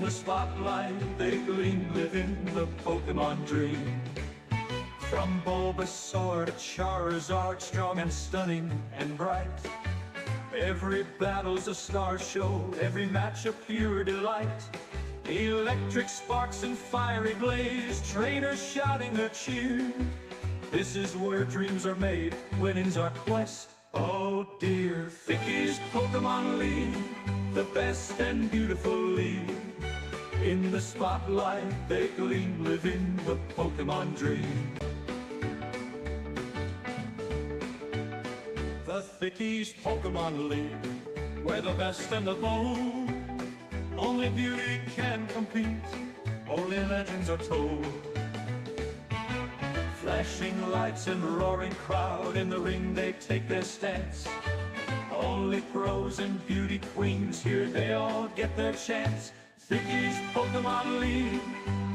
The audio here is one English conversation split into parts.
the spotlight they gleam, living the Pokemon dream. From Bulbasaur to Charizard, strong and stunning and bright. Every battle's a star show, every match a pure delight. Electric sparks and fiery blaze, trainers shouting a cheer. This is where dreams are made, winning's our quest. Oh dear, Vicky's Pokemon lead, the best and beautiful lead. In the spotlight they gleam, living the Pokemon dream. The Thickies Pokemon League, we're the best and the bold. Only beauty can compete, only legends are told. Flashing lights and roaring crowd, in the ring they take their stance. Only pros and beauty queens, here they all get their chance. Thickies Pokemon League,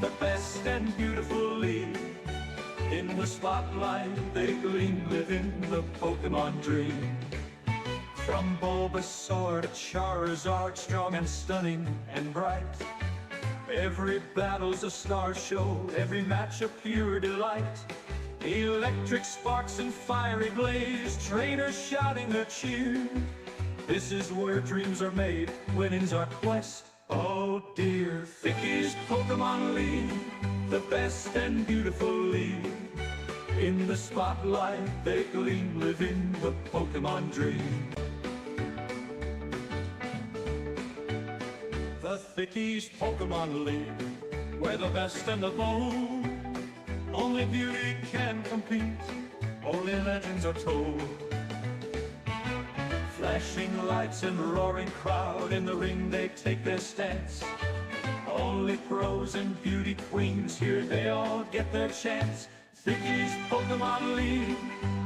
the best and beautiful league. In the spotlight they gleam, living the Pokemon dream. From Bulbasaur to Charizard, strong and stunning and bright. Every battle's a star show, every match a pure delight. Electric sparks and fiery blaze, trainers shouting a cheer. This is where dreams are made, winning's our quest. Oh dear, Vicky's Pokemon League, the best and beautiful league. In the spotlight they gleam, living the Pokemon dream. The Thickies Pokemon League, we're the best and the bold. Only beauty can compete, only legends are told. Flashing lights and roaring crowd, in the ring they take their stance. Only pros and beauty queens, here they all get their chance. Thickies Pokemon League,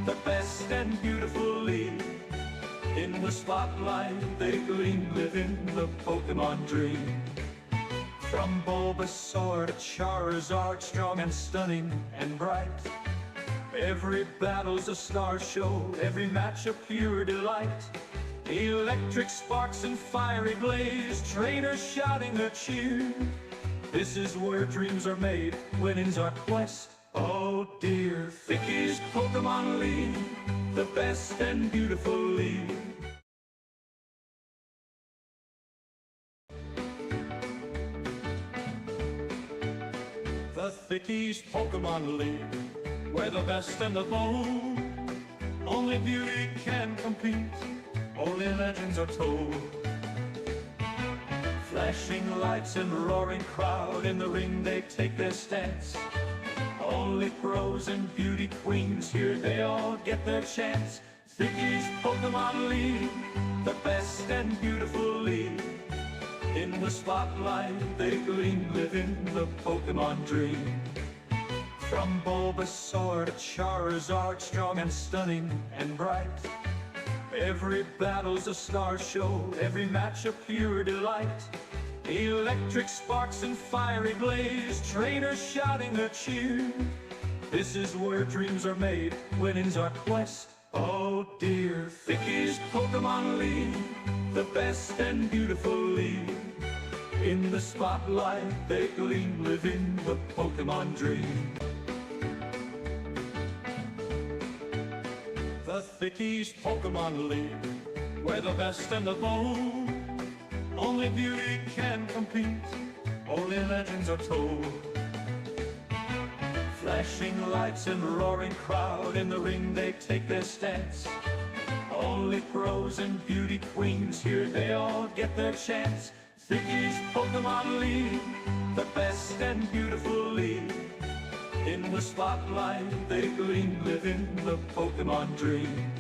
the best and beautiful league. In the spotlight they gleam, living the Pokemon dream. From Bulbasaur to Charizard, strong and stunning and bright. Every battle's a star show, every match a pure delight. Electric sparks and fiery blaze, trainers shouting a cheer. This is where dreams are made, winning's our quest. Oh dear, Vicky's Pokemon League, the best and beautiful league. The Thickies Pokemon League, we're the best and the bold. Only beauty can compete, only legends are told. Flashing lights and roaring crowd, in the ring they take their stance. Only pros and beauty queens, here they all get their chance. Thickies Pokemon League, the best and beautiful league. In the spotlight they gleam, living the Pokemon dream. From Bulbasaur to Charizard, strong and stunning and bright. Every battle's a star show, every match a pure delight. Electric sparks and fiery blaze, trainers shouting a cheer. This is where dreams are made, winning's our quest. Oh dear, Vicky's Pokemon League, the best and beautiful league. In the spotlight they gleam, living the Pokemon dream. The Thickies Pokemon League, we're the best and the bold. Only beauty can compete, only legends are told. Flashing lights and roaring crowd, in the ring they take their stance. Only pros and beauty queens, here they all get their chance. Thickies Pokemon League, the best and beautiful league. In the spotlight they gleam, living the Pokemon dream.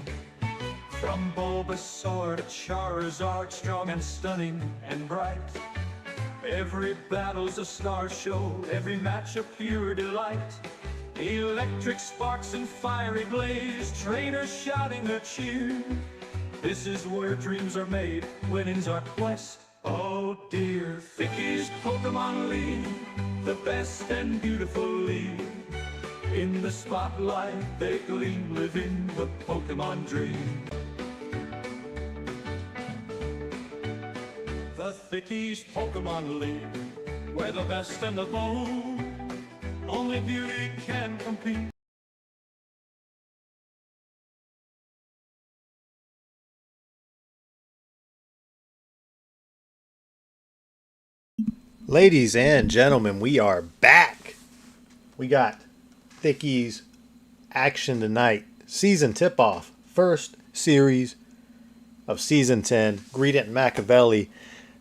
From Bulbasaur to Charizard, strong and stunning and bright. Every battle's a star show, every match a pure delight. Electric sparks and fiery blaze, trainers shouting a cheer. This is where dreams are made, winning's our quest. Oh dear, Vicky's Pokemon League, the best and beautiful league. In the spotlight they gleam, living the Pokemon dream. The Thickies Pokemon League, where the best and the bold, only beauty can compete. Ladies and gentlemen, we are back. We got Thickies action tonight. Season tip-off. First series of Season 10. Greedent and Machiavelli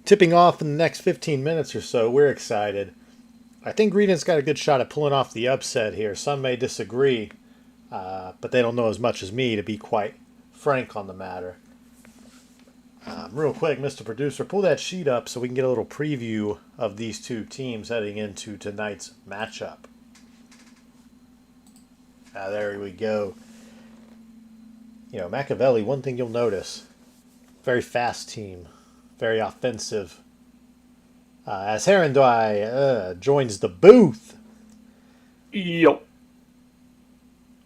tipping off in the next 15 minutes or so. We're excited. I think Greedent's got a good shot at pulling off the upset here. Some may disagree, but they don't know as much as me, to be quite frank on the matter. Real quick, Mr. Producer, pull that sheet up so we can get a little preview of these two teams heading into tonight's matchup. There we go. You know, Machiavelli, one thing you'll notice, very fast team, very offensive. As HERENDAI joins the booth. Yo.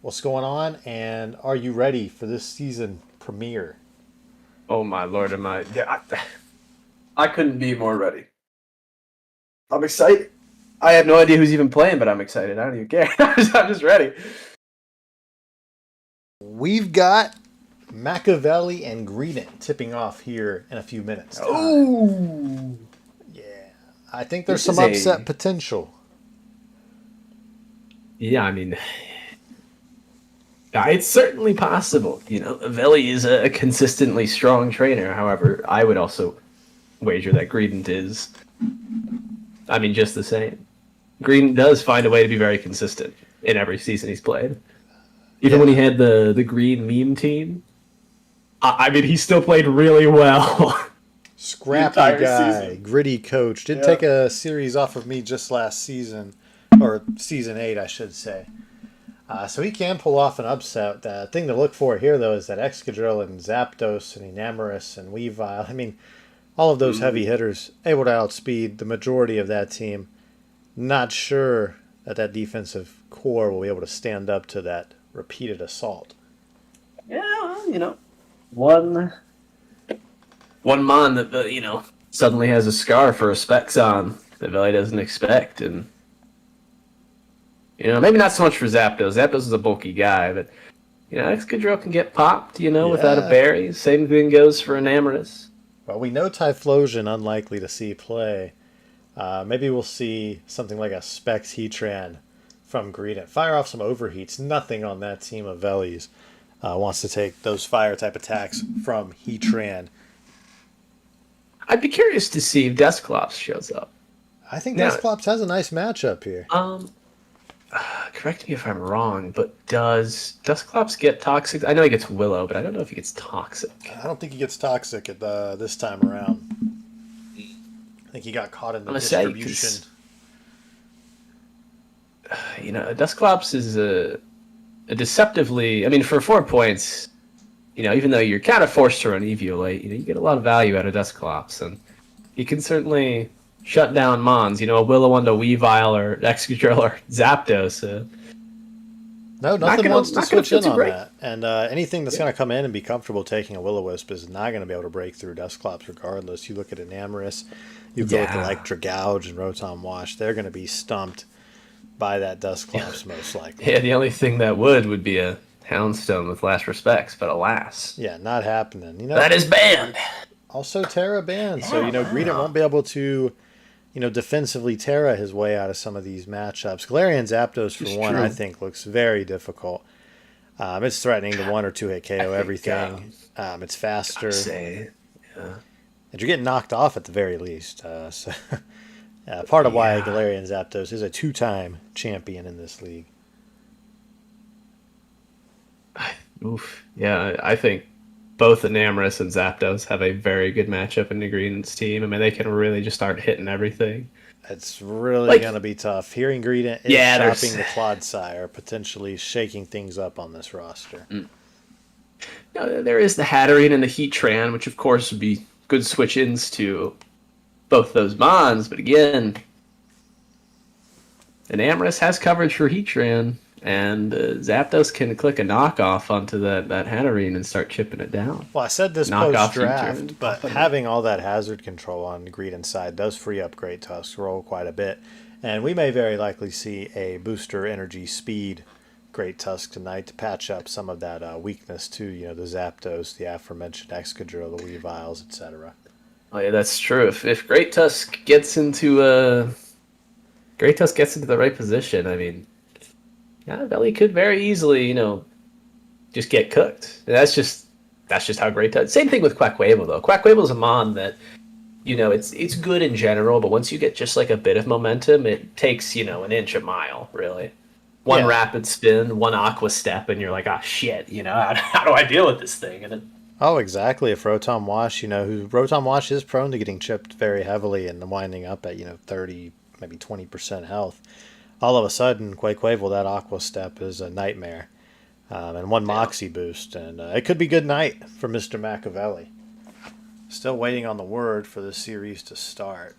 What's going on, and are you ready for this season premiere? Oh my lord, am I? Yeah, I couldn't be more ready. I'm excited. I have no idea who's even playing, but I'm excited. I don't even care. I'm just ready. We've got Machiavelli and Greedent tipping off here in a few minutes. Oh, yeah. I think there's some upset potential. Yeah, I mean, it's certainly possible. You know, Veli is a consistently strong trainer. However, I would also wager that Greedent is, I mean, just the same. Greedent does find a way to be very consistent in every season he's played. Even when he had the green meme team, I mean, he still played really well. Scrappy guy, season. Gritty coach. Did take a series off of me just last season, or season 8, I should say. So he can pull off an upset. The thing to look for here, though, is that Excadrill and Zapdos and Enamorus and Weavile, I mean, all of those heavy hitters able to outspeed the majority of that team. Not sure that that defensive core will be able to stand up to that repeated assault. Yeah, well, you know, one mon that, you know, suddenly has a scar for a Specs on that Veli doesn't expect, and you know, maybe not so much for Zapdos. Zapdos is a bulky guy, but you know, Excadrill can get popped, you know, without a berry. Same thing goes for Enamorus. Well, we know Typhlosion unlikely to see play. Maybe we'll see something like a Specs Heatran from Greedent. Fire off some overheats. Nothing on that team of Veli's wants to take those fire type attacks from Heatran. I'd be curious to see if Dusclops shows up. I think Dusclops has a nice matchup here. Correct me if I'm wrong, but does Dusclops get toxic? I know he gets Willow, but I don't know if he gets toxic. I don't think he gets toxic at this time around. I think he got caught in the distribution. You know, Dusclops is a deceptively... I mean, for 4 points, you know, even though you're kind of forced to run Eviolite, you know, you get a lot of value out of Dusclops, and you can certainly shut down Mons. You know, a Willow onto Weavile or Excadrill or Zapdos. No, nothing wants to switch in on that. And anything that's going to come in and be comfortable taking a Will-O-Wisp is not going to be able to break through Dusclops regardless. You look at Enamorus, you go at Electra Gouge and Rotom Wash, they're going to be stumped by that Dusclops most likely. Yeah, the only thing that would be a Houndstone with last respects, but alas. Yeah, not happening. You know, that is banned. Also Terra banned, so you know Greedent won't be able to, you know, defensively Terra his way out of some of these matchups. Galarian Zapdos, for one, I think looks very difficult. It's threatening to 1 or 2 hit KO everything. It's faster. And you're getting knocked off at the very least. So part of why Galarian Zapdos is a 2-time champion in this league. Oof. Yeah, I think both Enamorus and Zapdos have a very good matchup in the Greedent's team. I mean, they can really just start hitting everything. It's really going to be tough. Hearing Greedent is shopping the Clodsire, potentially shaking things up on this roster. No, there is the Hatterene and the Heatran, which of course would be good switch-ins to both those Mons, but again, Enamorus has coverage for Heatran. and Zapdos can click a knockoff onto that Hatterene and start chipping it down. Well, I said this Knockoff post-draft, feature. but having all that hazard control on the Greedent side does free up Great Tusk's roll quite a bit. And we may very likely see a booster energy speed Great Tusk tonight to patch up some of that weakness to, the Zapdos, the aforementioned Excadrill, the Weaviles, etc. Oh yeah, that's true. If Great Tusk gets into the right position, I mean, yeah, Veli could very easily, just get cooked. And that's just how Great Tusk. Same thing with Quackquavel though. Quackquavel's a mon that, it's good in general, but once you get just like a bit of momentum, it takes, an inch a mile, really. One rapid spin, one aqua step, and you're like, ah, shit, how do I deal with this thing? And then, Oh, exactly. If Rotom Wash, Rotom Wash is prone to getting chipped very heavily and winding up at, 30, maybe 20% health. All of a sudden, Quaquavel, that Aqua Step is a nightmare. And one Moxie boost. And it could be good night for Mr. Machiavelli. Still waiting on the word for this series to start.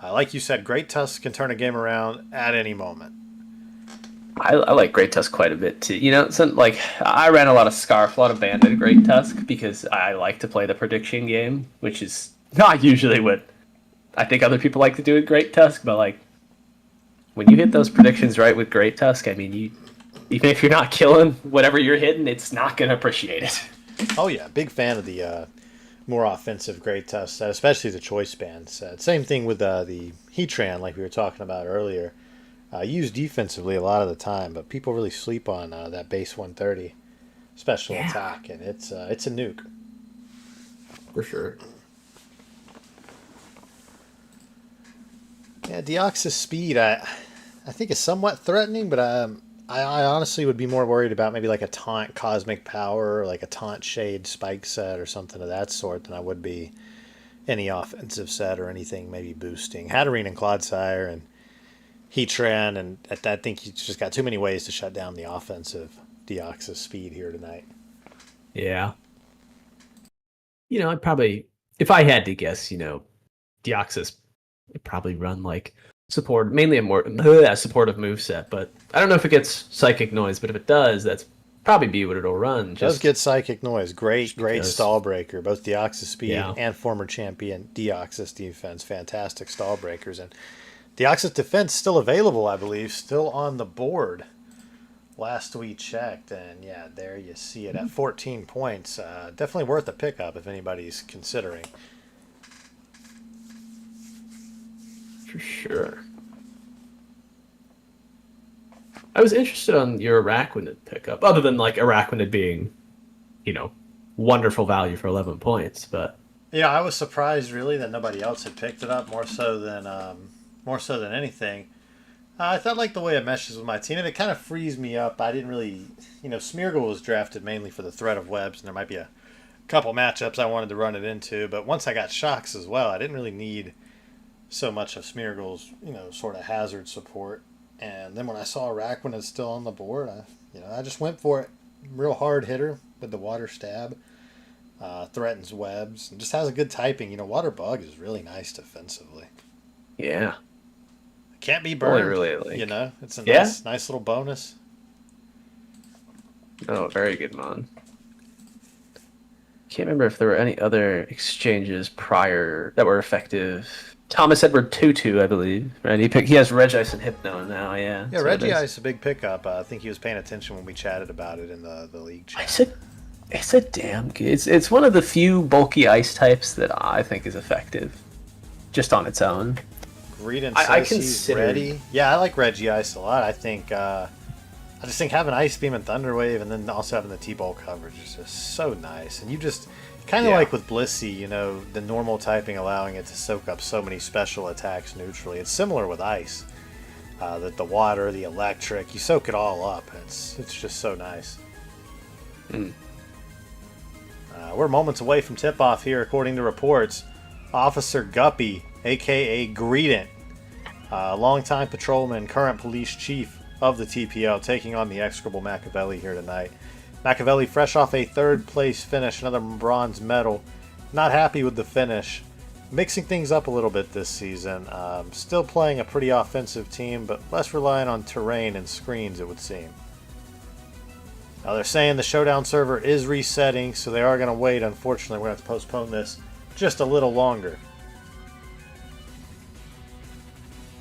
Like you said, Great Tusk can turn a game around at any moment. I like Great Tusk quite a bit too. I ran a lot of Scarf, a lot of Banded Great Tusk because I like to play the prediction game, which is not usually what I think other people like to do with Great Tusk. But like, when you hit those predictions right with Great Tusk, I mean, even if you're not killing whatever you're hitting, it's not going to appreciate it. Oh yeah, big fan of the more offensive Great Tusk set, especially the Choice Band set. Same thing with the Heatran, like we were talking about earlier. Used defensively a lot of the time, but people really sleep on that base 130 special attack, and it's a nuke. For sure. Yeah, Deoxys speed, I think is somewhat threatening, but I honestly would be more worried about maybe like a Taunt Cosmic Power or like a Taunt Shade Spike set or something of that sort than I would be any offensive set or anything maybe boosting. Hatterene and Clodsire and Heatran, and I think he's just got too many ways to shut down the offensive Deoxys speed here tonight. Yeah. I'd probably, if I had to guess, Deoxys would probably run like support, mainly a more supportive moveset, but I don't know if it gets Psychic Noise, but if it does, that's probably be what it'll run. It does get Psychic Noise. Great stall breaker. Both Deoxys speed and former champion Deoxys defense. Fantastic stall breakers. And Deoxys defense still available, I believe, still on the board. Last we checked, and yeah, there you see it at 14 points. Definitely worth a pickup if anybody's considering. For sure. I was interested on your Araquanid pickup, other than like Araquanid being, wonderful value for 11 points. But yeah, I was surprised really that nobody else had picked it up more so than anything. I thought like the way it meshes with my team, and it kind of frees me up. I didn't really, Smeargle was drafted mainly for the threat of webs, and there might be a couple matchups I wanted to run it into. But once I got Shocks as well, I didn't really need so much of Smeargle's, sort of hazard support. And then when I saw Araquanid still on the board, I just went for it. Real hard hitter with the Water Stab. Threatens webs and just has a good typing. Water Bug is really nice defensively. Yeah. Can't be burned. Really like, it's a nice little bonus. Oh, very good mon. Can't remember if there were any other exchanges prior that were effective. Thomas Edward Tutu, I believe. Right? He has Regice and Hypno now. Yeah. Yeah, Regice a big pickup. I think he was paying attention when we chatted about it in the league chat. It's a damn good. It's one of the few bulky ice types that I think is effective, just on its own. Greedent says he's ready. Yeah, I like Regice a lot. I think I just think having Ice Beam and Thunder Wave, and then also having the T-Ball coverage is just so nice. And you just kind of like with Blissey, the normal typing allowing it to soak up so many special attacks neutrally. It's similar with Ice. The water, the electric, you soak it all up. It's just so nice. We're moments away from tip-off here, according to reports. Officer Guppy, a.k.a. Greedent, longtime patrolman, current police chief of the TPL, taking on the execrable Machiavelli here tonight. Machiavelli fresh off a third-place finish, another bronze medal. Not happy with the finish. Mixing things up a little bit this season. Still playing a pretty offensive team, but less reliant on terrain and screens, it would seem. Now they're saying the Showdown server is resetting, so they are going to wait. Unfortunately, we're going to have to postpone this just a little longer.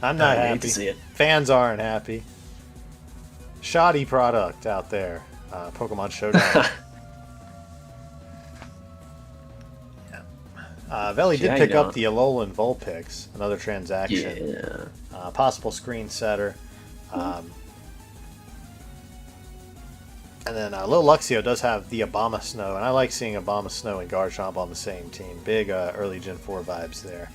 I'm not I hate happy. to see it. Fans aren't happy. Shoddy product out there. Pokemon Showdown. Veli did pick up the Alolan Vulpix, another transaction. Yeah. Possible screen setter. And then Lil Luxio does have the Abomasnow, and I like seeing Abomasnow and Garchomp on the same team. Big early Gen 4 vibes there.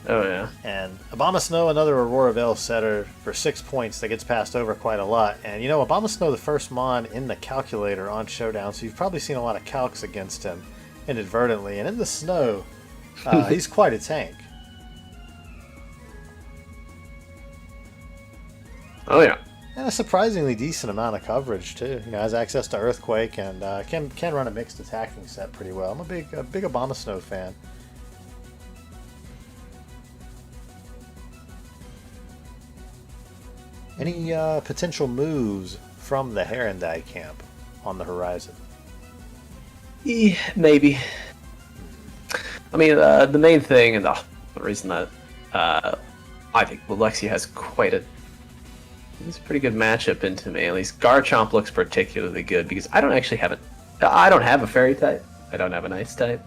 Oh, yeah. And Abomasnow, another Aurora Veil setter for 6 points that gets passed over quite a lot. And you know, Abomasnow, the first Mon in the calculator on Showdown, so you've probably seen a lot of calcs against him inadvertently. And in the snow, he's quite a tank. Oh, yeah. And a surprisingly decent amount of coverage, too. You know, has access to Earthquake and can run a mixed attacking set pretty well. I'm a big Abomasnow fan. Any potential moves from the HERENDAI camp on the horizon? Yeah, maybe. I mean, the main thing and the reason that I think Lexi has it's a pretty good matchup into me. At least Garchomp looks particularly good because I don't have a fairy type. I don't have an ice type.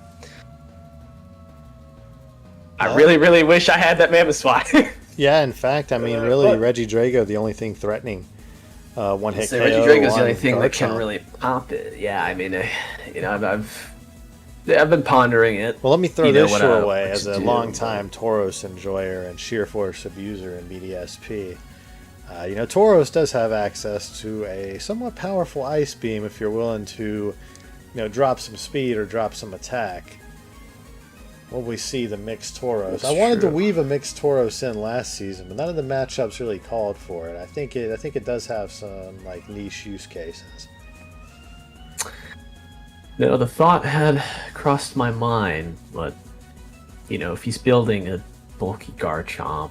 I really, really wish I had that Mamoswine. Yeah, in fact, I mean, really, Regidrago, the only thing threatening one hit KO. Regidrago's the only thing Garchomp that can really pop it. Yeah, I mean, I've been pondering it. Well, let me throw this your way as a long-time Tauros enjoyer and sheer force abuser in BDSP. You know, Tauros does have access to a somewhat powerful Ice Beam if you're willing to, you know, drop some speed or drop some attack. Will we see the mixed Tauros? I wanted to weave a mixed Tauros in last season, but none of the matchups really called for it. I think it does have some like niche use cases. No, the thought had crossed my mind, but you know, if he's building a bulky Garchomp,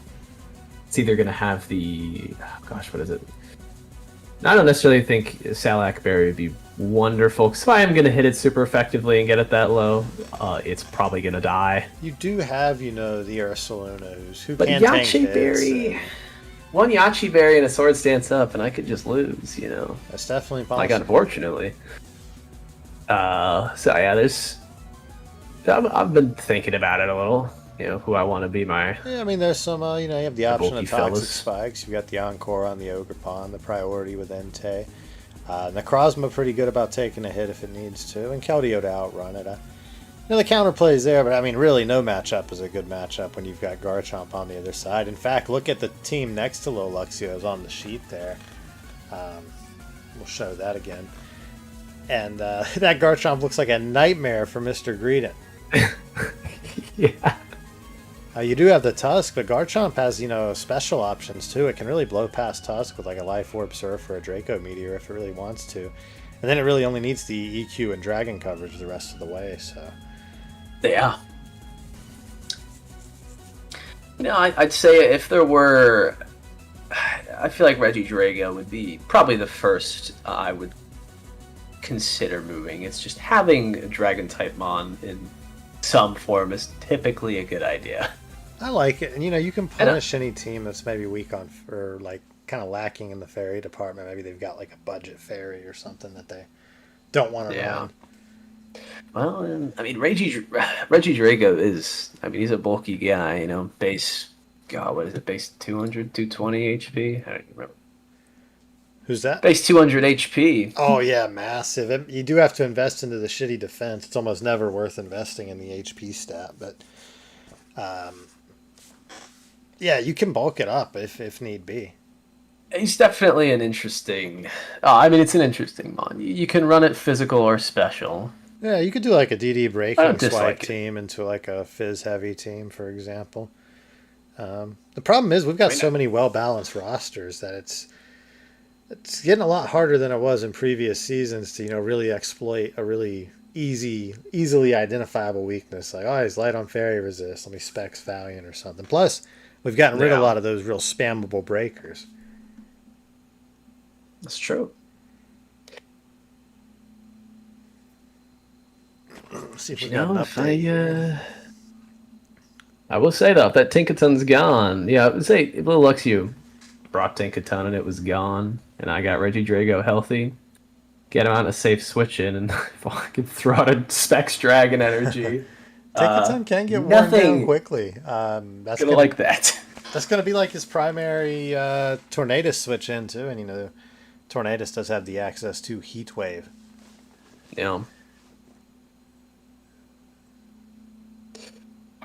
it's either going to have what is it? I don't necessarily think Salak Berry would be wonderful, because if I am going to hit it super effectively and get it that low, it's probably going to die. You do have, you know, the Ursalunas who but can Yache tank Berry, hits. One Yache Berry and a Sword Stance Up, and I could just lose, you know. That's definitely possible. Like, unfortunately. So yeah, I've been thinking about it a little. You know, who I want to be my... Yeah, I mean, there's some, you know, you have the option of Toxic fellas. Spikes. You've got the Encore on the Ogerpon, the priority with Entei. Necrozma pretty good about taking a hit if it needs to, and Keldeo to outrun it. You know, the counterplay is there, but I mean, really, no matchup is a good matchup when you've got Garchomp on the other side. In fact, look at the team next to Lil Luxio's on the sheet there. We'll show that again. And that Garchomp looks like a nightmare for Mr. Greedent. Yeah. You do have the Tusk, but Garchomp has, you know, special options too. It can really blow past Tusk with like a Life Orb Surf or a Draco Meteor if it really wants to. And then it really only needs the EQ and Dragon coverage the rest of the way, so... Yeah. You know, I'd say if there were... I feel like Regidrago would be probably the first I would consider moving. It's just having a Dragon-type Mon in some form is typically a good idea. I like it, and you know, you can punish any team that's maybe weak on, or like kind of lacking in the fairy department. Maybe they've got like a budget fairy or something that they don't want to run. Well, I mean, Regidrago is, I mean, he's a bulky guy, you know, base, what is it, base 200, 220 HP? I don't even remember. Who's that? Base 200 HP. Oh, yeah, massive. You do have to invest into the shitty defense. It's almost never worth investing in the HP stat, but yeah, you can bulk it up if need be. He's definitely an interesting... I mean, it's an interesting Mon. You can run it physical or special. Yeah, you could do like a DD breaking swipe team into like a Fizz heavy team, for example. The problem is we've got so many well-balanced rosters that it's getting a lot harder than it was in previous seasons to, you know, really exploit a really easily identifiable weakness. Like, oh, he's light on fairy resist. Let me Specs Valiant or something. Plus, we've gotten rid of a lot of those real spammable breakers. That's true. Let's see if we You got an know, if update here. I will say though, if that Tinkaton's gone, yeah, I would say if Little Luxio brought Tinkaton and it was gone, and I got Reggie Drago healthy, get him on a safe switch in, and I could throw out a Specs Dragon energy. Tinkaton can get worn down Nothing quickly. That's gonna gonna like that. that's gonna be like his primary Tornadus switch in too, and Tornadus does have the access to Heat Wave. Yeah.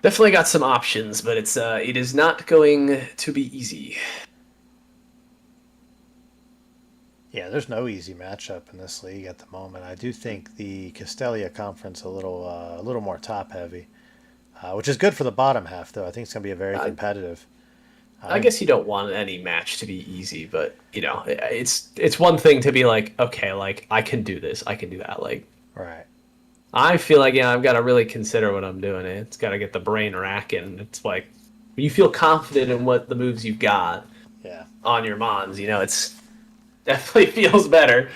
Definitely got some options, but it is not going to be easy. Yeah, there's no easy matchup in this league at the moment. I do think the Castelia Conference a little more top heavy, which is good for the bottom half though. I think it's gonna be a very competitive. I guess you don't want any match to be easy, but it's one thing to be like, okay, like I can do this, I can do that. Like Right. I feel like I've got to really consider what I'm doing. It's got to get the brain racking. It's like when you feel confident in what the moves you've got Yeah. on your mons. It's definitely feels better.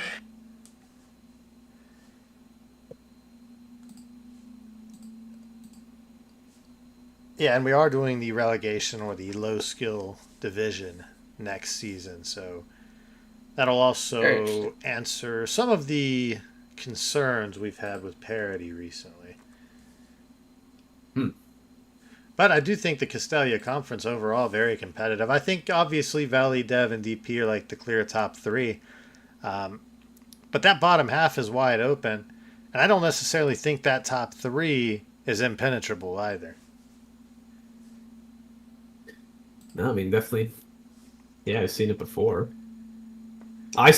Yeah, and we are doing the relegation or the low skill division next season, so that'll Very also interesting. answer some of the concerns we've had with parity recently. Hmm. But I do think the Castelia Conference overall very competitive. I think obviously Valley, Dev, and DP are like the clear top three. But that bottom half is wide open. And I don't necessarily think that top three is impenetrable either. No, I mean definitely. Yeah, I've seen it before. I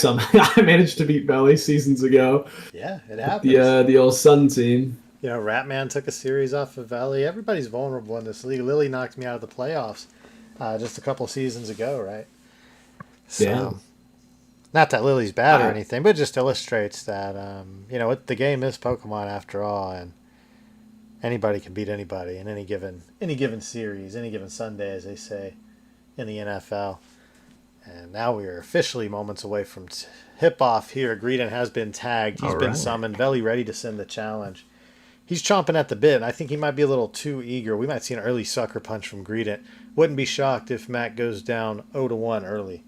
managed to beat Valley seasons ago. Yeah, it happens. The old Sun team. Ratman took a series off of Valley. Everybody's vulnerable in this league. Lily knocked me out of the playoffs just a couple seasons ago, right? So, Yeah. not that Lily's bad or I, anything, but it just illustrates that, the game is Pokemon after all, and anybody can beat anybody in any given series, any given Sunday, as they say in the NFL. And now we are officially moments away from tip-off here. Greedent has been tagged. He's all been right. summoned. Veli ready to send the challenge. He's chomping at the bit, and I think he might be a little too eager. We might see an early sucker punch from Greedent. Wouldn't be shocked if Matt goes down 0-1 early.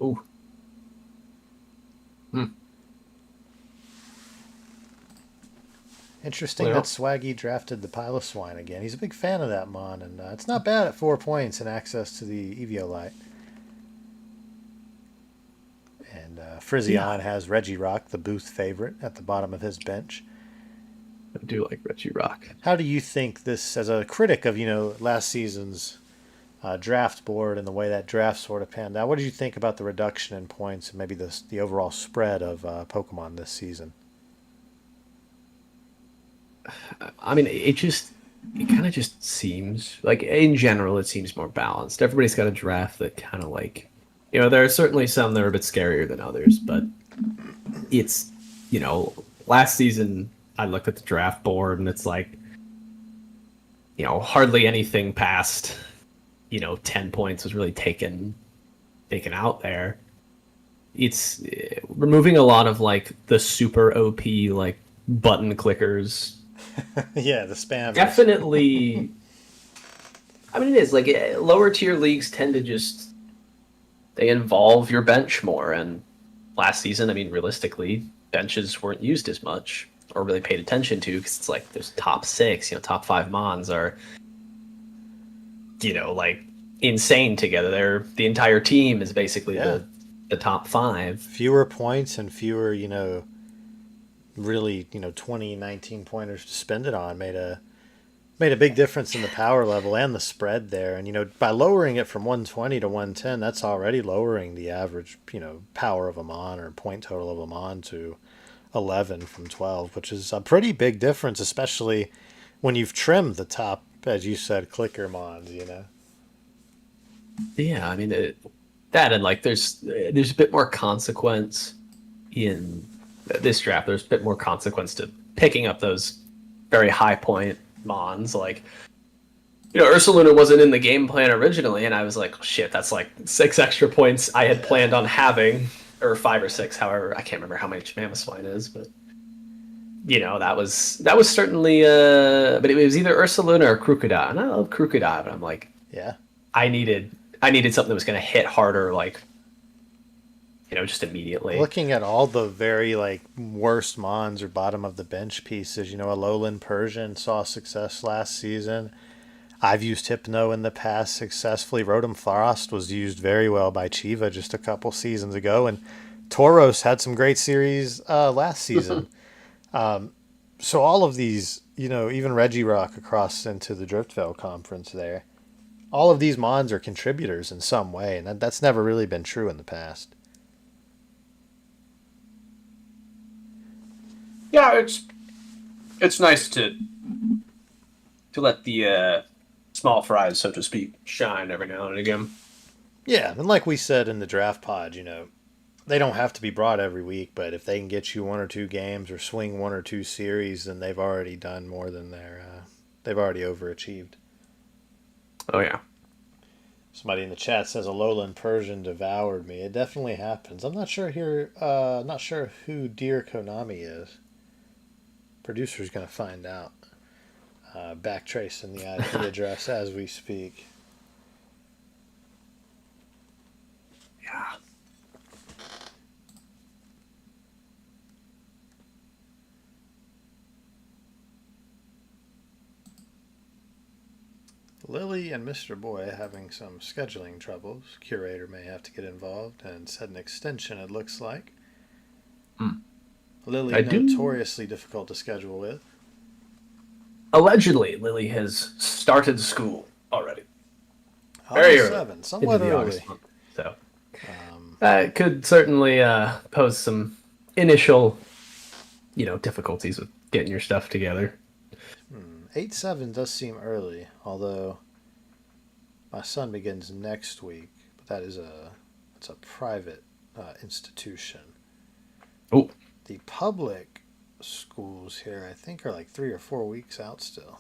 Ooh. Hmm. Interesting Well. that Swaggy drafted the Piloswine again. He's a big fan of that mon, and it's not bad at 4 points and access to the Eviolite. And Frisian has Regirock, the Booth favorite, at the bottom of his bench. I do like Reggie Rock. How do you think this, as a critic of last season's draft board and the way that draft sort of panned out, what did you think about the reduction in points and maybe the overall spread of Pokemon this season? I mean, it kind of just seems like in general it seems more balanced. Everybody's got a draft that kind of like, there are certainly some that are a bit scarier than others, but it's, last season I looked at the draft board and it's like, hardly anything past, 10 points was really taken out there. It's removing a lot of like the super OP like button clickers. Yeah, the spam. Definitely. I mean, it is like lower tier leagues tend to they involve your bench more. And last season, I mean, realistically, benches weren't used as much or really paid attention to because it's like there's top 6, top 5 mons are, like insane together. The entire team is basically the top 5. Fewer points and fewer, really, 20, 19 pointers to spend it on made a big difference in the power level and the spread there. And, by lowering it from 120 to 110, that's already lowering the average, power of a mon or point total of a mon to 11 from 12, which is a pretty big difference, especially when you've trimmed the top, as you said, clicker mons, Yeah, I mean, that and like there's a bit more consequence in this draft. There's a bit more consequence to picking up those very high point mons. Like, Ursaluna wasn't in the game plan originally, and I was like, oh, shit, that's like 6 extra points I had planned on having, or 5 or 6, however. I can't remember how much Mamoswine is, but that was certainly but it was either Ursaluna or Crocodile, and I love Crocodile, but I'm like, Yeah. I needed something that was going to hit harder, like, just immediately. Looking at all the very like worst mons or bottom of the bench pieces, a lowland Persian saw success last season. I've used Hypno in the past successfully. Rotom Frost was used very well by Chiva just a couple seasons ago, and Tauros had some great series last season. So all of these, even Regirock across into the Driftvale conference there, all of these mons are contributors in some way, and that's never really been true in the past. Yeah, it's nice to let the small fries, so to speak, shine every now and again. Yeah, and like we said in the draft pod, they don't have to be brought every week, but if they can get you one or two games or swing one or two series, then they've already done more than they've already overachieved. Oh yeah. Somebody in the chat says a lowland Persian devoured me. It definitely happens. I'm not sure here. Not sure who Dear Konami is. Producer's gonna find out. Backtracing the IP address as we speak. Yeah. Lily and Mr. Boy having some scheduling troubles. Curator may have to get involved and set an extension, it looks like. Lily notoriously difficult to schedule with. Allegedly, Lily has started school already. Very early. Somewhat early. So that could certainly pose some initial, difficulties with getting your stuff together. 8/7 does seem early, although my son begins next week. But that is it's a private institution. Oh, The public schools here, I think, are like 3 or 4 weeks out still.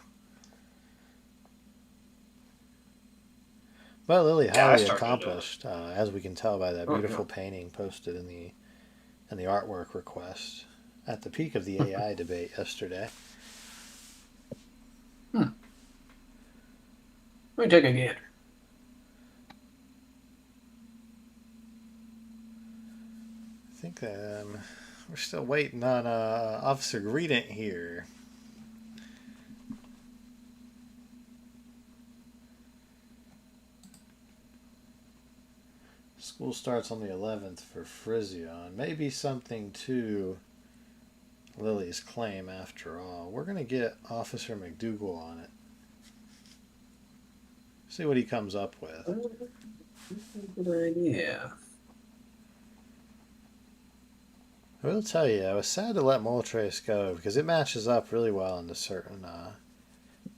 But Lily highly accomplished, as we can tell by that beautiful painting posted in the artwork request at the peak of the AI debate yesterday. Let me take a gander. I think we're still waiting on Officer Greedent here. School starts on the 11th for Frisian. Maybe something to Lily's claim after all. We're going to get Officer McDougal on it. See what he comes up with. Good idea. I will tell you, I was sad to let Moltres go because it matches up really well into certain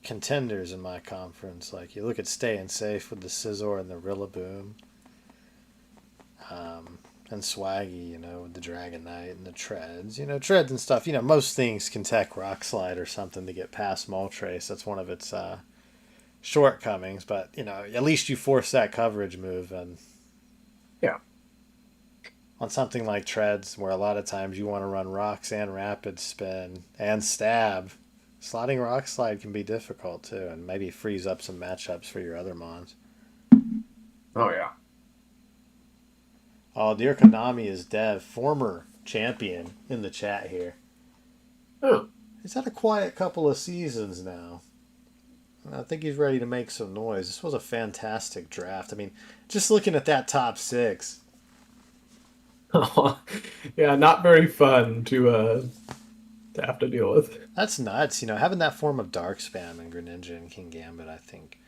contenders in my conference. Like, you look at Staying Safe with the Scizor and the Rillaboom. And Swaggy, with the Dragonite and the Treads. Treads and stuff. Most things can tech Rock Slide or something to get past Moltres. That's one of its shortcomings. But, at least you force that coverage move. And yeah. On something like Treads, where a lot of times you want to run Rocks and Rapid Spin and Stab, slotting Rock Slide can be difficult too, and maybe frees up some matchups for your other mons. Oh, yeah. Oh, Dear Konami is Dev, former champion, in the chat here. Oh. He's had a quiet couple of seasons now. I think he's ready to make some noise. This was a fantastic draft. I mean, just looking at that top 6. Yeah, not very fun to have to deal with. That's nuts. Having that form of Dark Spam in Greninja and King Gambit, I think,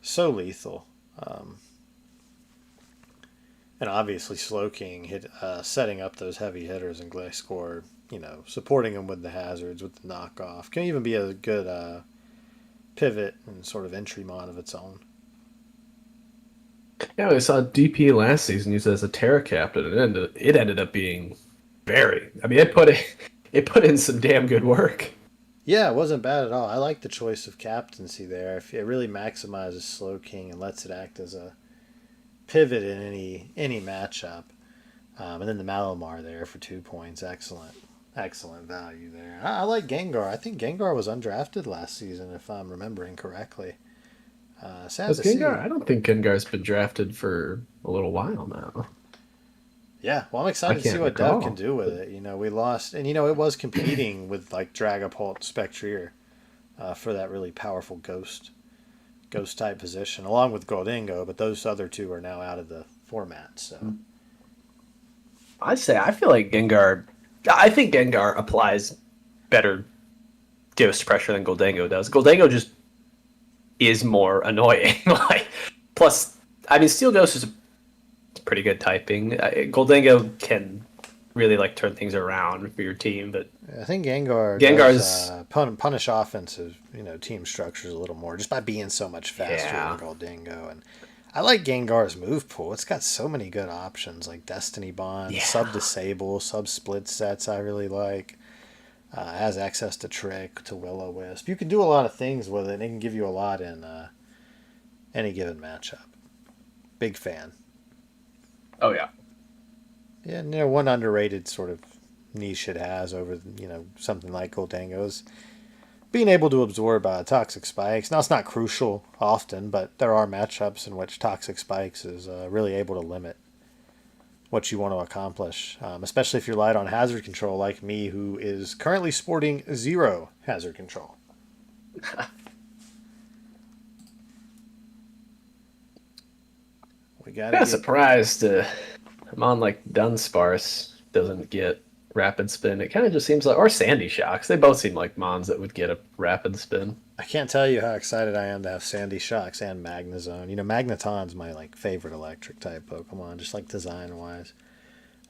so lethal. And obviously Slowking setting up those heavy hitters in Gliscor, supporting them with the hazards, with the knockoff. Can even be a good pivot and sort of entry mod of its own. Yeah, I saw DP last season used as a Terra captain, and it ended up being very. I mean, it put in some damn good work. Yeah, it wasn't bad at all. I like the choice of captaincy there. If it really maximizes Slowking and lets it act as a pivot in any matchup. And then the Malamar there for 2 points. Excellent. Excellent value there. I like Gengar. I think Gengar was undrafted last season, if I'm remembering correctly. Sad Was to Gengar? see. I don't think Gengar's been drafted for a little while now. Yeah, well, I'm I excited to see can't what Dev can recall. do with it. We lost, and it was competing with like Dragapult, Spectrier, for that really powerful ghost type position, along with Goldingo. But those other two are now out of the format. So I feel like Gengar. I think Gengar applies better ghost pressure than Goldango does. Goldango just is more annoying. Plus, I mean, Steel Ghost is a pretty good typing. Goldango can really turn things around for your team, but I think Gengar does Gengar's punish offensive, team structures a little more just by being so much faster than yeah. Goldingo. And I like Gengar's move pool. It's got so many good options like Destiny Bond, Yeah. sub disable, sub split sets. I really like. Has access to Trick, to Will-O-Wisp. You can do a lot of things with it, and it can give you a lot in any given matchup. Big fan. Oh yeah. Yeah, and one underrated sort of niche it has over, something like Goldango's being able to absorb toxic spikes. Now, it's not crucial often, but there are matchups in which toxic spikes is really able to limit what you want to accomplish, especially if you're light on hazard control like me, who is currently sporting 0 hazard control. We got Kind to of get. surprised I'm on like Dunsparce doesn't get rapid spin. It kind of just seems like, or Sandy Shocks. They both seem like mons that would get a rapid spin. I can't tell you how excited I am to have Sandy Shocks and Magnezone. Magneton's my favorite electric type Pokemon, just design wise.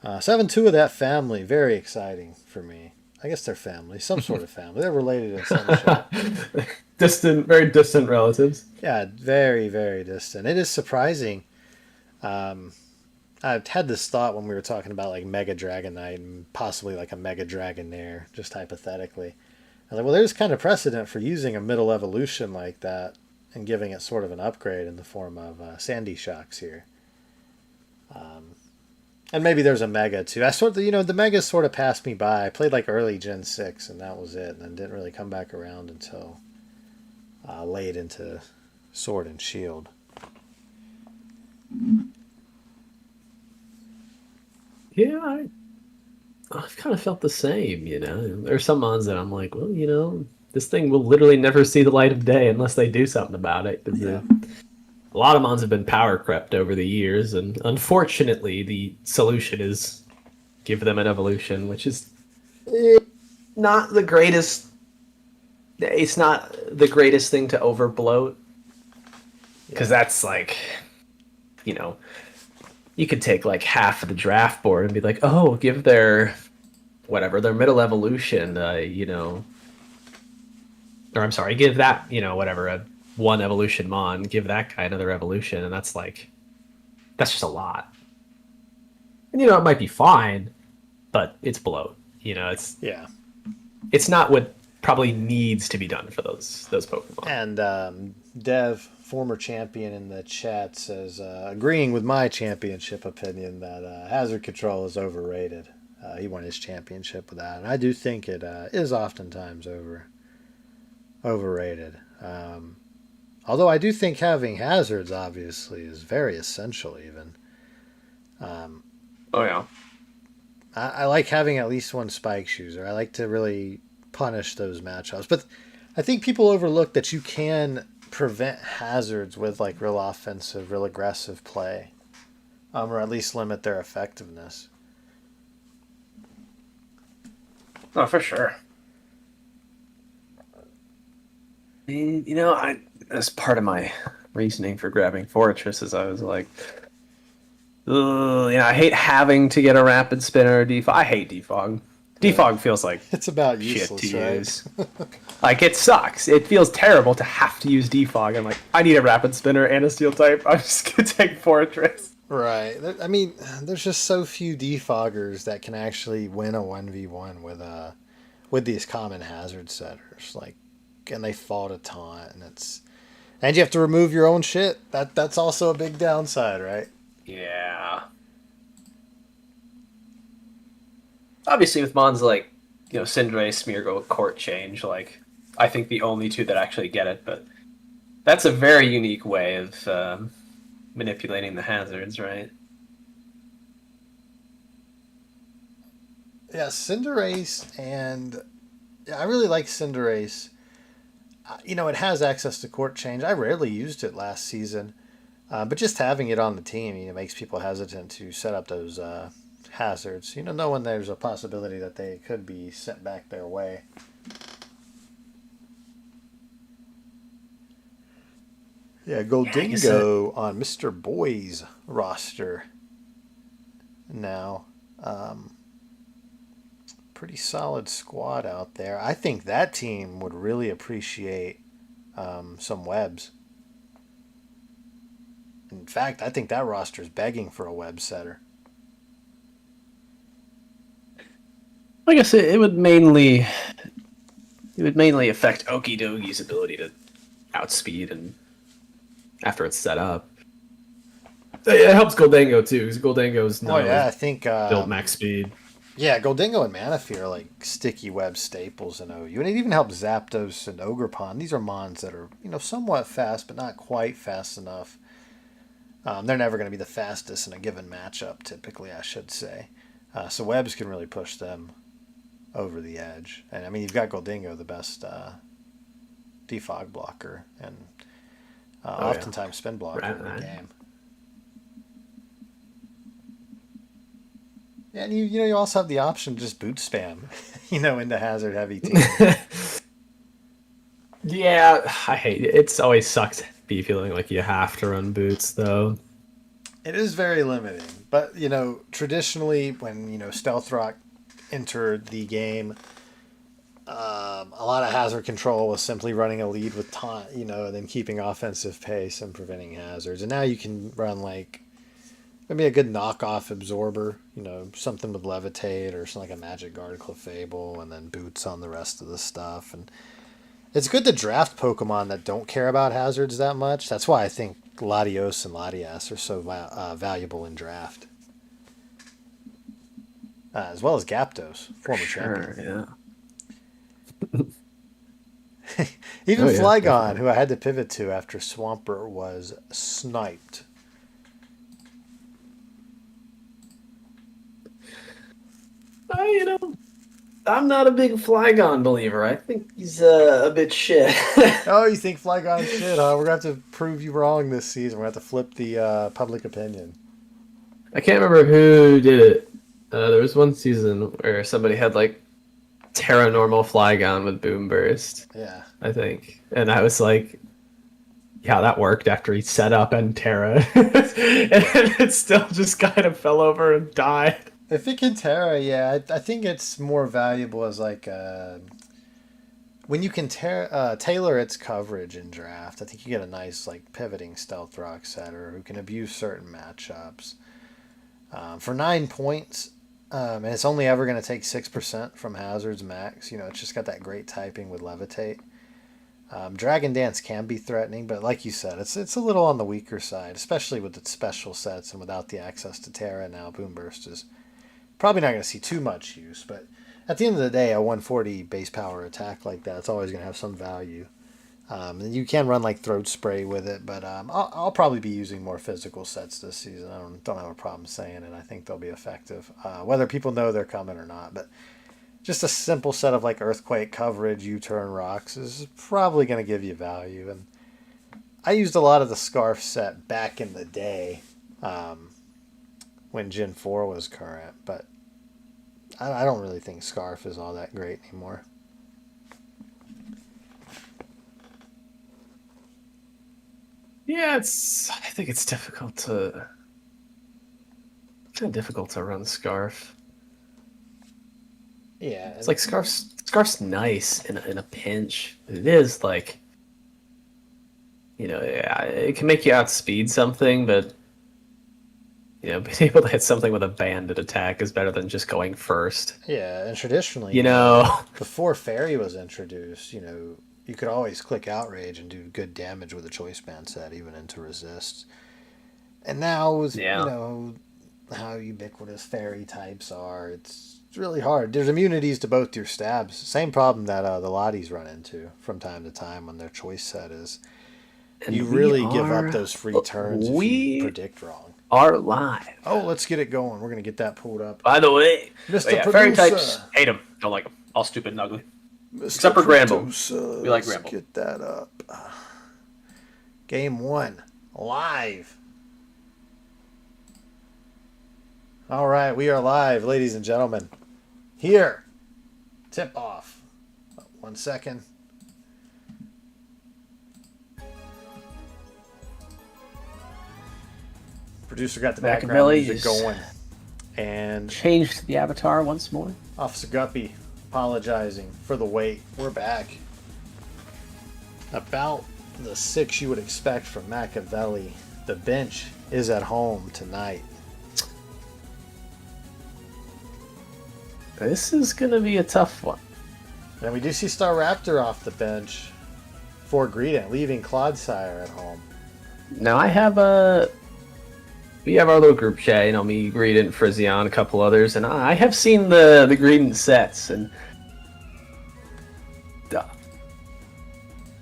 7-2 of that family, very exciting for me. I guess they're family, some sort of family. They're related in some shape. Very distant relatives. Yeah, very, very distant. It is surprising. I've had this thought when we were talking about Mega Dragonite and possibly a Mega Dragonair, just hypothetically. I was like, well, there's kind of precedent for using a middle evolution like that and giving it sort of an upgrade in the form of Sandy Shocks here. And maybe there's a Mega too. I sort of, the Megas sort of passed me by. I played early Gen 6 and that was it, and then didn't really come back around until late into Sword and Shield. Yeah, I've kind of felt the same, There's some mons that I'm like, well, this thing will literally never see the light of day unless they do something about it. 'Cause Yeah. a lot of mons have been power crept over the years, and unfortunately, the solution is give them an evolution, which is not the greatest. It's not the greatest thing to overbloat, because that's you could take half of the draft board and be like, oh, give their middle evolution, or I'm sorry, give that, a one evolution mon, give that guy another evolution, and that's just a lot. And it might be fine, but it's bloat. Yeah. It's not what probably needs to be done for those Pokemon. And Dev, former champion in the chat, says, agreeing with my championship opinion that hazard control is overrated. He won his championship with that. And I do think it is oftentimes overrated. Although I do think having hazards, obviously, is very essential even. Oh yeah. I like having at least one spike user. I like to really punish those matchups. But I think people overlook that you can prevent hazards with real offensive, real aggressive play, or at least limit their effectiveness. Oh, for sure. I mean, as part of my reasoning for grabbing Fortress is I was like, ugh, I hate having to get a rapid spin or a defog. I hate defog. Defog feels like It's about shit useless, to right? use. It sucks. It feels terrible to have to use defog. I'm like, I need a rapid spinner and a steel type. I'm just gonna take Fortress. Right. I mean, there's just so few defoggers that can actually win a 1v1 with these common hazard setters. And they fall to taunt, and you have to remove your own shit. That's also a big downside, right? Yeah. Obviously, with mons like Cinderace, Smeargle, Court Change. Like, I think the only two that actually get it, but that's a very unique way of manipulating the hazards, right? Yeah, Cinderace, and yeah, I really like Cinderace. It has access to court change. I rarely used it last season, but just having it on the team, makes people hesitant to set up those hazards. Knowing there's a possibility that they could be sent back their way. Yeah, Goldingo on Mr. Boy's roster now. Pretty solid squad out there. I think that team would really appreciate some webs. In fact, I think that roster is begging for a web setter. I guess it would mainly affect Okidogi's ability to outspeed and after it's set up. It helps Goldango too, because Goldango's not I think built max speed. Yeah, Goldingo and Manaphy are like sticky web staples in OU. And it even helps Zapdos and Ogerpon. These are Mons that are, somewhat fast, but not quite fast enough. They're never going to be the fastest in a given matchup, typically, I should say. So webs can really push them over the edge. And I mean, you've got Goldingo, the best defog blocker, and oftentimes spin blocker in the game. Yeah, and you also have the option to just boot spam, into hazard heavy teams. Yeah, I hate it. It's always sucked to be feeling like you have to run boots, though. It is very limiting, but traditionally when Stealth Rock entered the game, a lot of hazard control was simply running a lead with taunt, and then keeping offensive pace and preventing hazards. And now you can run like maybe a good knockoff absorber, something with levitate or something like a magic guard Clefable, and then boots on the rest of the stuff. And it's good to draft Pokemon that don't care about hazards that much. That's why I think Latios and Latias are so valuable in draft. As well as Gyaptos, former champion. Yeah. Even Flygon, who I had to pivot to after Swampert was sniped. I'm not a big Flygon believer. I think he's a bit shit. Oh, you think Flygon's shit, huh? We're going to have to prove you wrong this season. We're going to have to flip the public opinion. I can't remember who did it. There was one season where somebody had like Terra Normal Flygon with Boom Burst. Yeah. I think. And I was like, yeah, that worked after he set up and Terra. And it still just kind of fell over and died. If it can Terra, yeah, I think it's more valuable as like when you can tailor its coverage in draft. I think you get a nice like pivoting Stealth Rock setter who can abuse certain matchups. For 9 points, and it's only ever going to take 6% from hazards max. It's just got that great typing with levitate. Dragon Dance can be threatening, but like you said, it's a little on the weaker side, especially with its special sets and without the access to Terra now. Boom Burst is probably not going to see too much use, but at the end of the day, a 140 base power attack like that, it's always going to have some value. And you can run like Throat Spray with it, but I'll probably be using more physical sets this season. I don't have a problem saying it. I think they'll be effective, whether people know they're coming or not. But just a simple set of like Earthquake coverage, U-turn rocks is probably going to give you value. And I used a lot of the Scarf set back in the day when Gen 4 was current, but I don't really think Scarf is all that great anymore. Yeah, I think it's difficult to run Scarf. Yeah, it's like Scarf's nice in a pinch. It is like, it can make you outspeed something, but being able to hit something with a banded attack is better than just going first. Yeah, and traditionally, before Fairy was introduced, you could always click Outrage and do good damage with a Choice Band set, even into Resist. And now, with how ubiquitous Fairy types are, it's It's really hard. There's immunities to both your stabs. Same problem that the Lotties run into from time to time when their choice set is. And You we really give are- up those free turns if you predict wrong. Are live. Oh, let's get it going. We're going to get that pulled up. By the way, Mr. Yeah, fairy types, hate them. Don't like them. All stupid and ugly. Mr. Except for Granbull. Producer, We like let's Granbull. get that up. Game 1. Live. All right, we are live, ladies and gentlemen. Here. Tip off. 1 second. Producer got the background Machiavelli music is- going. And Changed the avatar once more. Officer Guppy apologizing for the wait. We're back. About the 6 you would expect from Machiavelli. The bench is at home tonight. This is going to be a tough one. And we do see Star Raptor off the bench for Greedent, leaving Clodsire at home. Now we have our little group chat, you know, me, Greedent, Frisian, a couple others, and I have seen the Greedent sets, and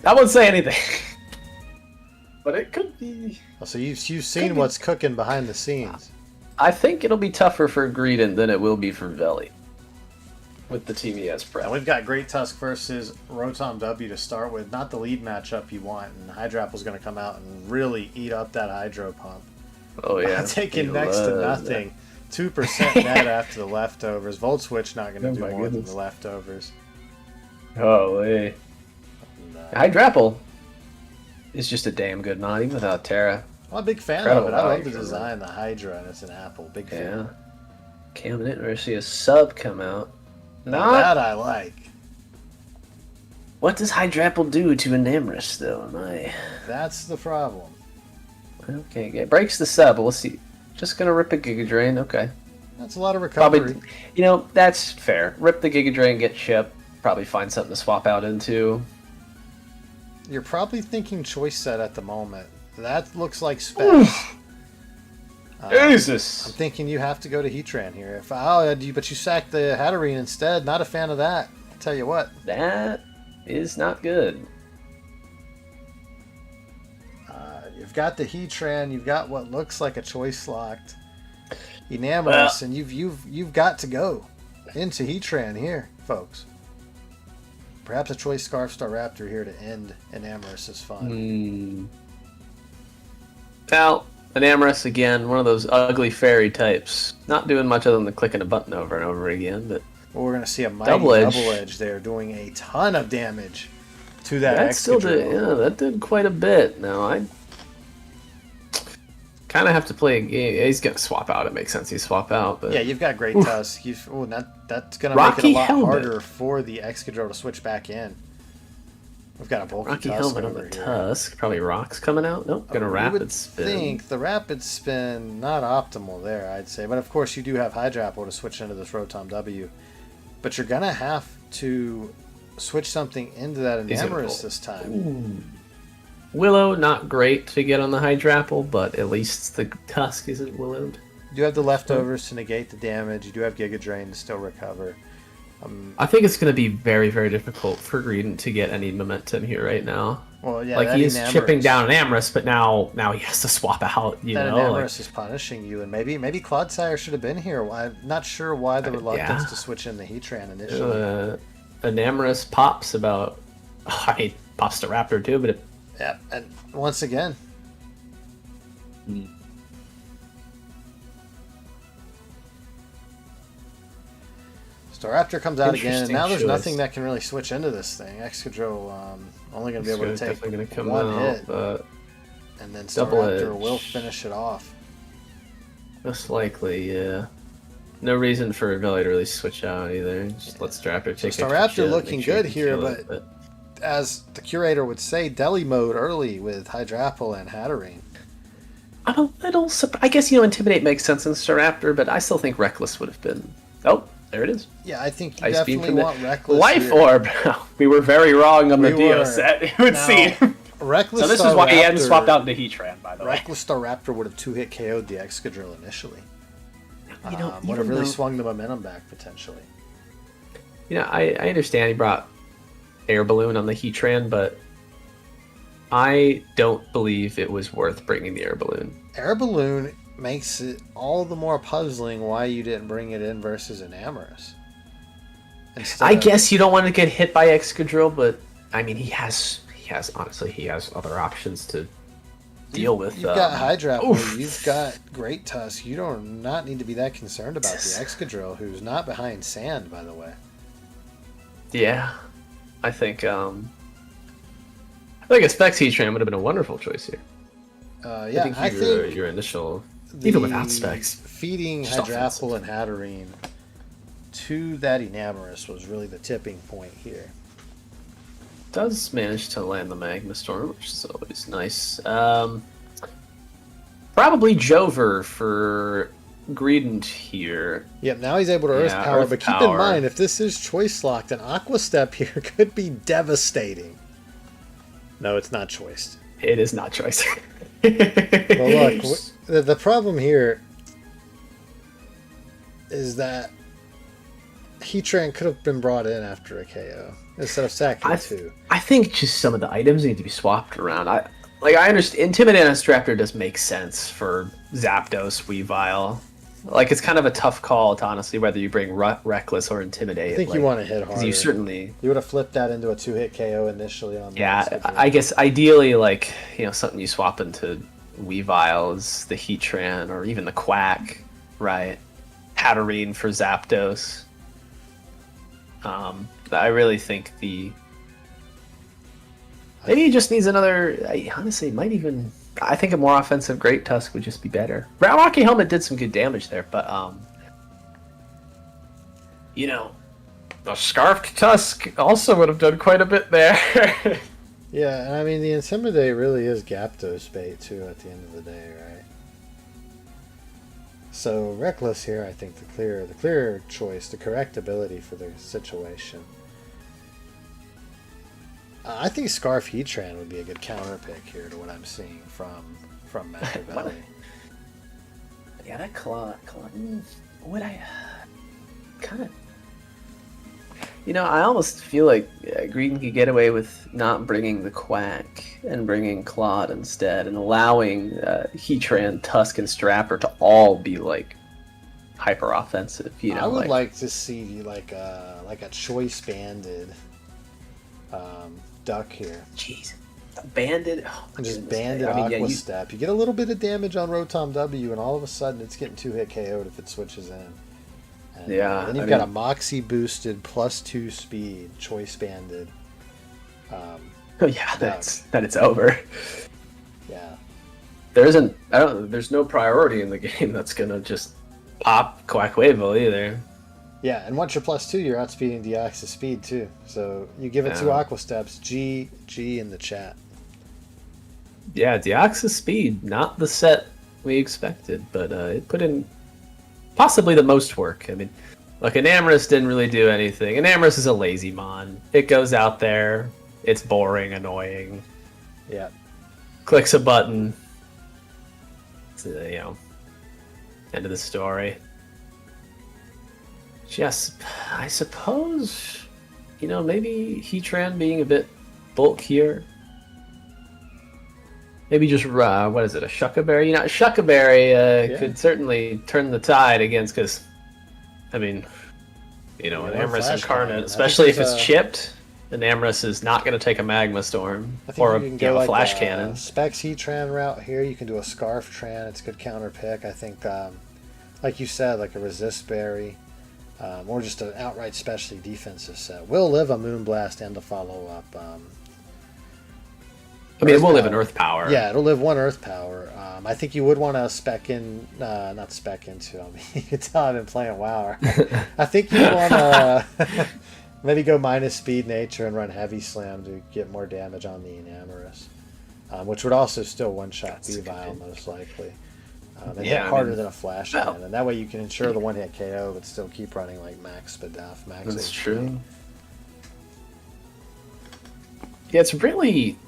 I won't say anything, but it could be. So you've seen what's cooking behind the scenes. I think it'll be tougher for Greedent than it will be for Veli with the team he has And prep. we've got Great Tusk versus Rotom W to start with. Not the lead matchup you want, and Hydrapple's going to come out and really eat up that Hydro Pump. Oh yeah, Taking He next to loves nothing. 2% net after the leftovers. Volt Switch not going to Oh do my more than goodness. the leftovers. that. Oh hey, And, Hydrapple is just a damn good mod, even without Terra. I'm a big fan Incredible of it. I love value the for design, the Hydra, and it's an apple. Big fan. Yeah, can't never see a sub come out. Now Not. that I like. What does Hydrapple do to Enamorus, though? Am I... That's the problem. Okay, it breaks the sub. Let's see. Just gonna rip a Giga Drain. Okay. That's a lot of recovery. Probably, you know, that's fair. Rip the Giga Drain, get chip. Probably find something to swap out into. You're probably thinking choice set at the moment. That looks like specs. I'm Jesus! thinking you have to go to Heatran here. But you sacked the Hatterene instead. Not a fan of that. I'll tell you what. That is not good. You've got the Heatran. You've got what looks like a choice locked Enamorus, and you've got to go into Heatran here, folks. Perhaps a choice Scarf Star Raptor here to end Enamorus is fun. Now, Enamorus again, one of those ugly fairy types. Not doing much other than clicking a button over and over again, but Well, we're going to see a mighty Double Edge. double edge there, doing a ton of damage to that that still Excadrill. did. Yeah, that did quite a bit. Now I kind of have to play a game. He's gonna swap out. It makes sense. He swap out, but Yeah, you've got Great Tusk. That's going to make it Rocky a lot Helmet. harder for the Excadrill to switch back in. We've got a bulky Rocky Tusk Helmet on over the here. Tusk. Probably Rocks coming out. Nope, gonna You Rapid would Spin. think the Rapid Spin not optimal there, I'd say. But of course, you do have Hydrapple to switch into this Rotom W. But you're gonna have to switch something into that He's gonna Enamorus pull. this time. Ooh. Willow, not great to get on the Hydrapple, but at least the Tusk isn't willowed. You do have the leftovers to negate the damage. You do have Giga Drain to still recover. I think it's going to be very, very difficult for Greedent to get any momentum here right now. Well, yeah, like that he's Enamorus- chipping down an Amorous, but now he has to swap out. You That know, Enamorus is punishing you, and maybe Clodsire should have been here. I'm not sure why the reluctance yeah. to switch in the Heatran initially. Enamorous pops about. I mean, pops to Raptor too, but Yeah, and once again, Staraptor comes out again, and Interesting now there's choice. nothing that can really switch into this thing. Excadrill only going to be able to it's take definitely going to come one out. hit, But and then double Staraptor edge. will finish it off. most likely, yeah. No reason for Veli to really switch out either. Just let Staraptor take So a Staraptor shit, looking make sure he good can here, kill it, but as the curator would say, deli mode early with Hydrapple and Hatterene. I'm a little surprised. I guess, Intimidate makes sense in Staraptor, but I still think Reckless would have been. Oh, there it is. Yeah, I think you Ice Beam definitely from the want Reckless Life here. Orb. We were very wrong on the We Dio were. set. It would Now, seem. Reckless So this is why he hadn't Staraptor- swapped out into Heatran, by the way. Reckless Staraptor would have 2-hit KO'd the Excadrill initially. Would have really swung the momentum back potentially. I understand he brought Air Balloon on the Heatran, but I don't believe it was worth bringing the Air Balloon. Air Balloon makes it all the more puzzling why you didn't bring it in versus an Amorous. I guess you don't want to get hit by Excadrill, but I mean, he has other options to deal with. You've got Hydrapple, you've got Great Tusk. You do not need to be that concerned about the Excadrill, who's not behind Sand, by the way. Yeah, I think a Specs Heatran would have been a wonderful choice here. I think your initial, even without Specs, feeding Hydrapple and Hatterene to that Enamorous was really the tipping point here. Does manage to land the Magma Storm, which is always nice. Probably Jover for Greedent here. Yep, now he's able to Earth Power, but keep in mind, if this is choice locked, an Aqua Step here could be devastating. No, it's not choiced. It is not choice. Well, look, the problem here is that Heatran could have been brought in after a KO instead of sacking 2. I think just some of the items need to be swapped around. I understand Intimidate on Staraptor does make sense for Zapdos, Weavile. Like, it's kind of a tough call to honestly whether you bring Reckless or Intimidate. I think you want to hit harder. You would have flipped that into a 2-hit KO initially on. Yeah, I guess ideally, something you swap into Weavile is the Heatran or even the Quack, right? Hatterene for Zapdos. I really think maybe he just needs another. Honestly, I think a more offensive Great Tusk would just be better. Rocky Helmet did some good damage there, but a Scarfed Tusk also would have done quite a bit there. Yeah, and I mean the Intimidate really is Gyaptos bait too at the end of the day, right? So Reckless here, I think the clear choice, the correct ability for the situation. I think Scarf Heatran would be a good counter pick here to what I'm seeing from Machiavelli. Yeah, that Claw. Would I kind of? I almost feel like Greedent could get away with not bringing the Quack and bringing Claude instead, and allowing Heatran, Tusk, and Strapper to all be hyper offensive. I would like to see like a choice banded Duck here. Jeez, banded. Just banded Aqua Step. You get a little bit of damage on Rotom W, and all of a sudden it's getting 2-hit KO'd if it switches in. And, then you've got a Moxie boosted +2 speed, choice banded. That it's over. Yeah. There's no priority in the game that's gonna just pop Quackwavel either. Yeah, and once you're +2, you're outspeeding Deoxys speed too. So you give it 2 Aqua Steps, G in the chat. Yeah, Deoxys speed, not the set we expected, but it put in possibly the most work. I mean, look, Enamorous didn't really do anything. Enamorous is a lazy mon. It goes out there, it's boring, annoying. Yeah. Clicks a button. It's, end of the story. Yes, I suppose, maybe Heatran being a bit bulkier. Maybe just, what is it, a Shuckaberry? Shuckaberry could certainly turn the tide against, because, an Amorous Incarnate, especially if it's chipped, an Amorous is not going to take a Magma Storm or a Flash Cannon. Specs Heatran route here, you can do a Scarf Tran, it's a good counter pick. I think, like you said, like a Resist Berry. Or just an outright specialty defensive set. Will live a Moonblast and a follow-up. It will live an Earth Power. Yeah, it'll live 1 Earth Power. I think you would want to spec in... not spec into, you can tell I've been playing WoW. I think you want to maybe go minus Speed Nature and run Heavy Slam to get more damage on the Enamorous. Which would also still one-shot Weavile, most likely. And hit harder than a Flash Cannon. And that way you can ensure the 1-hit KO, but still keep running Max Spadaf, Max That's HP. True. Yeah, it's really...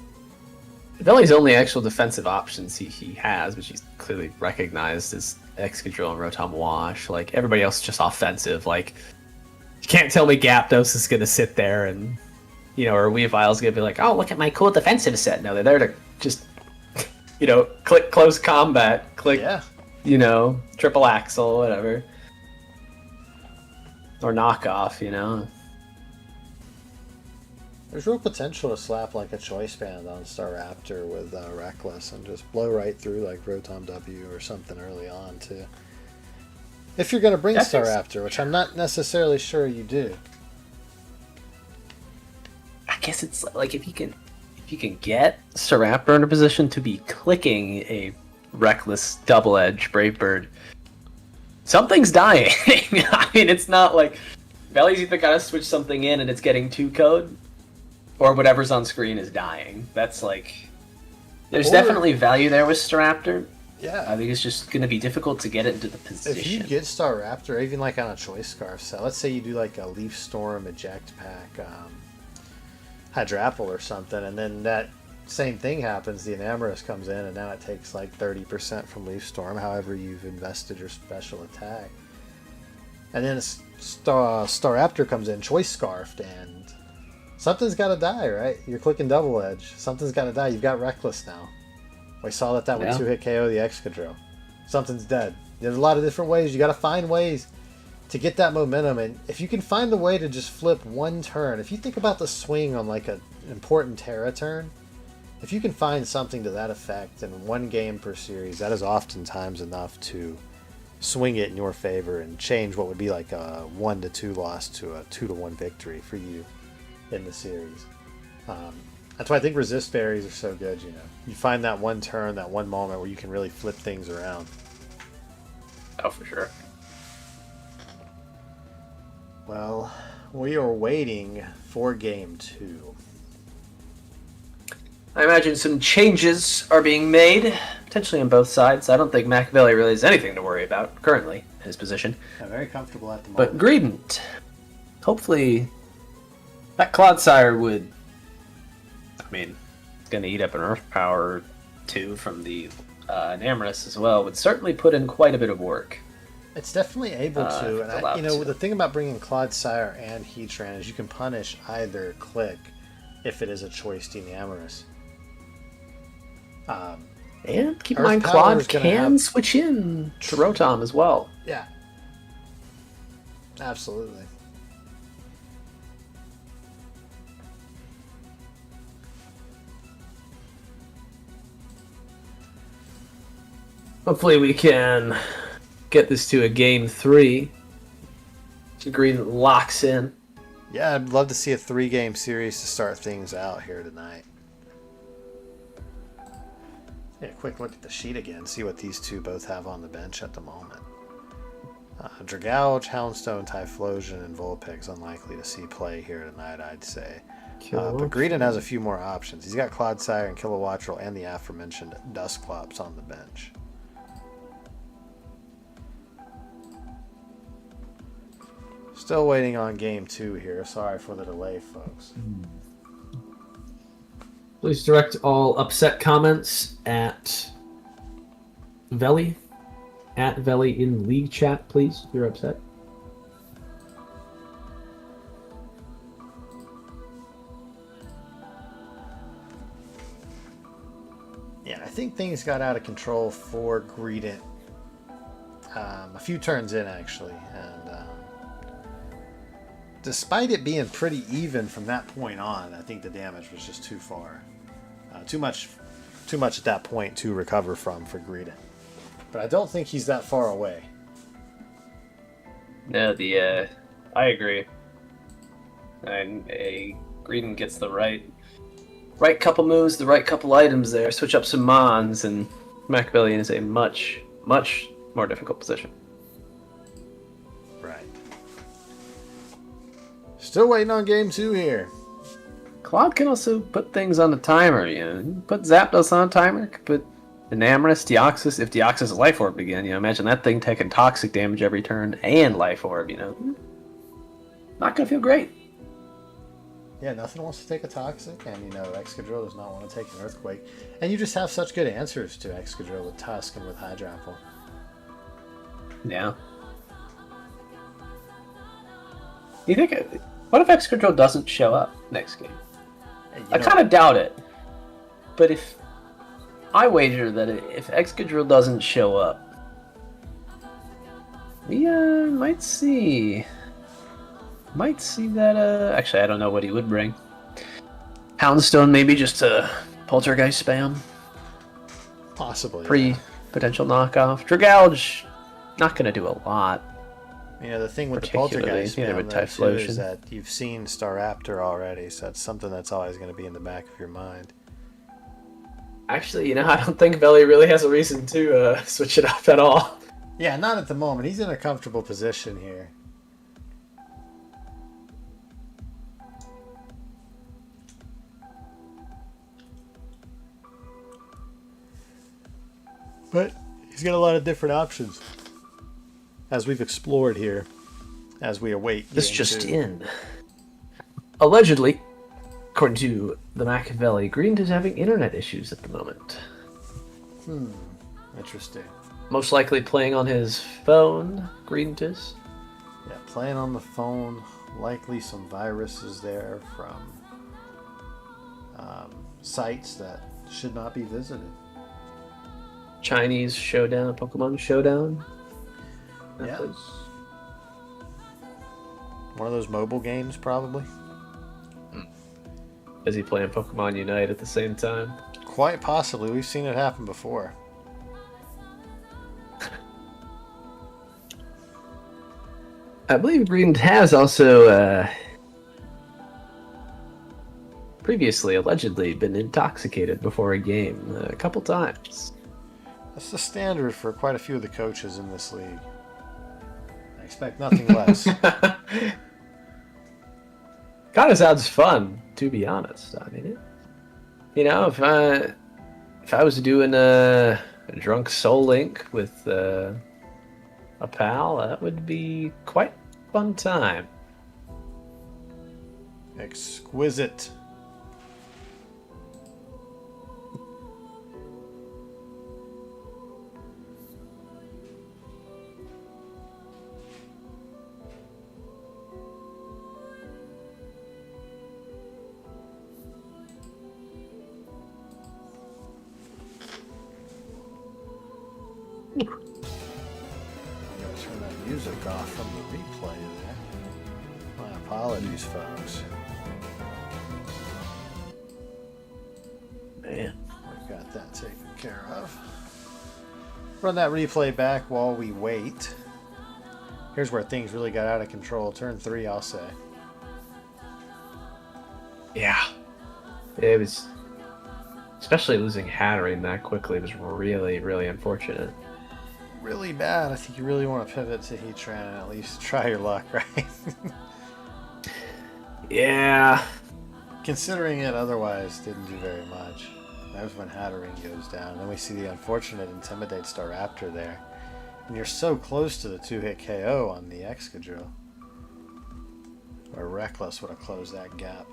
Veli's only actual defensive options he has, which he's clearly recognized, is Excadrill and Rotom Wash. Like, everybody else is just offensive. Like, you can't tell me Gyapdos is going to sit there and, you know, or Weavile's going to be like, oh, look at my cool defensive set. No, they're there to just, you know, click close combat, click, you know, triple axle, whatever. Or knockoff, you know. There's real potential to slap like a choice band on Staraptor with Reckless and just blow right through like Rotom W or something early on too. If you're going to bring Staraptor, which I'm not necessarily sure you do. I guess it's like if you can get Staraptor in a position to be clicking a Reckless Double Edge Brave Bird, something's dying. I mean, it's not like Veli's either got to switch something in and it's getting 2 code, or whatever's on screen is dying. That's like, there's definitely value there with Staraptor. Yeah. I think it's just going to be difficult to get it into the position. If you get Staraptor, even like on a Choice Scarf set, let's say you do like a Leaf Storm Eject Pack, Hydrapple or something, and then that same thing happens, the Enamorus comes in, and now it takes like 30% from Leaf Storm, however you've invested your special attack. And then Staraptor comes in, Choice Scarfed, and something's got to die, right? You're clicking Double Edge. Something's got to die. You've got Reckless now. We saw that would 2-hit KO the Excadrill. Something's dead. There's a lot of different ways. You got to find ways to get that momentum. And if you can find the way to just flip one turn, if you think about the swing on like an important Terra turn, if you can find something to that effect in one game per series, that is oftentimes enough to swing it in your favor and change what would be like a 1-2 loss to a 2-1 victory for you in the series. That's why I think resist berries are so good, you know. You find that one turn, that one moment where you can really flip things around. Oh, for sure. Well, we are waiting for game 2. I imagine some changes are being made, potentially on both sides. I don't think Machiavelli really has anything to worry about currently in his position. Yeah, very comfortable at the moment. But Greedent, hopefully, that Clodsire would, I mean, it's going to eat up an Earth Power too from the Enamorus as well, would certainly put in quite a bit of work. It's definitely able to, and the thing about bringing Clodsire and Heatran is you can punish either click if it is a choice Enamorus. And keep in mind, Claude can switch in to Rotom as well. Yeah. Absolutely. Hopefully we can get this to a game 3. Greedent locks in. Yeah, I'd love to see a 3-game series to start things out here tonight. Yeah, quick look at the sheet again, see what these two both have on the bench at the moment. Dragouge, Houndstone, Typhlosion, and Vulpix unlikely to see play here tonight, I'd say. But Greedent has a few more options. He's got Clodsire and Kilowattrel and the aforementioned Dusclops on the bench. Still waiting on game 2 here. Sorry for the delay, folks. Please direct all upset comments at Veli. At Veli in league chat, please, if you're upset. Yeah, I think things got out of control for Greedent a few turns in, actually. And despite it being pretty even from that point on, I think the damage was just too far. Too much at that point to recover from for Greedent. But I don't think he's that far away. No, I agree. And Greedent gets the right couple moves, the right couple items there, switch up some Mons, and Machiavelli is a much, much more difficult position. Right. Still waiting on game 2 here. Claude can also put things on the timer, you know. You can put Zapdos on a timer, could put Enamorus, Deoxys, if Deoxys is Life Orb again, you know, imagine that thing taking toxic damage every turn and Life Orb, you know. Not gonna feel great. Yeah, nothing wants to take a Toxic, and Excadrill does not want to take an Earthquake. And you just have such good answers to Excadrill with Tusk and with Hydrapple. Yeah. Do you think? What if Excadrill doesn't show up next game? I kind of doubt it. But if I wager that if Excadrill doesn't show up, we might see that. Actually, I don't know what he would bring. Houndstone, maybe just a Poltergeist spam. Possibly. Potential knockoff. Dragalge, not going to do a lot. The thing with the Poltergeist spam is that you've seen Staraptor already, so that's something that's always going to be in the back of your mind. Actually, I don't think Veli really has a reason to switch it up at all. Yeah, not at the moment. He's in a comfortable position here. But he's got a lot of different options, as we've explored here, as we await. This just in. Allegedly, according to the Machiavelli, Greedent is having internet issues at the moment. Interesting. Most likely playing on his phone, Greedent is. Yeah, playing on the phone. Likely some viruses there from sites that should not be visited. Chinese Showdown, Pokemon Showdown. Yeah. One of those mobile games, probably. Is he playing Pokemon Unite at the same time? Quite possibly. We've seen it happen before. I believe Greedent has also previously allegedly been intoxicated before a game a couple times. That's the standard for quite a few of the coaches in this league. I expect nothing less. Kind of sounds fun, to be honest. I mean, if I was doing a drunk Soul Link with a pal, that would be quite a fun time. Exquisite. Turn that music off from the replay there. My apologies, folks. Man. We've got that taken care of. Run that replay back while we wait. Here's where things really got out of control. Turn 3, I'll say. Yeah. It was... Especially losing Hatterene that quickly was really, really unfortunate. Really bad. I think you really want to pivot to Heatran and at least try your luck, right? Yeah. Considering it otherwise didn't do very much. That was when Hatterene goes down. Then we see the unfortunate Intimidate Staraptor there. And you're so close to the 2-hit KO on the Excadrill. Or Reckless would have closed that gap.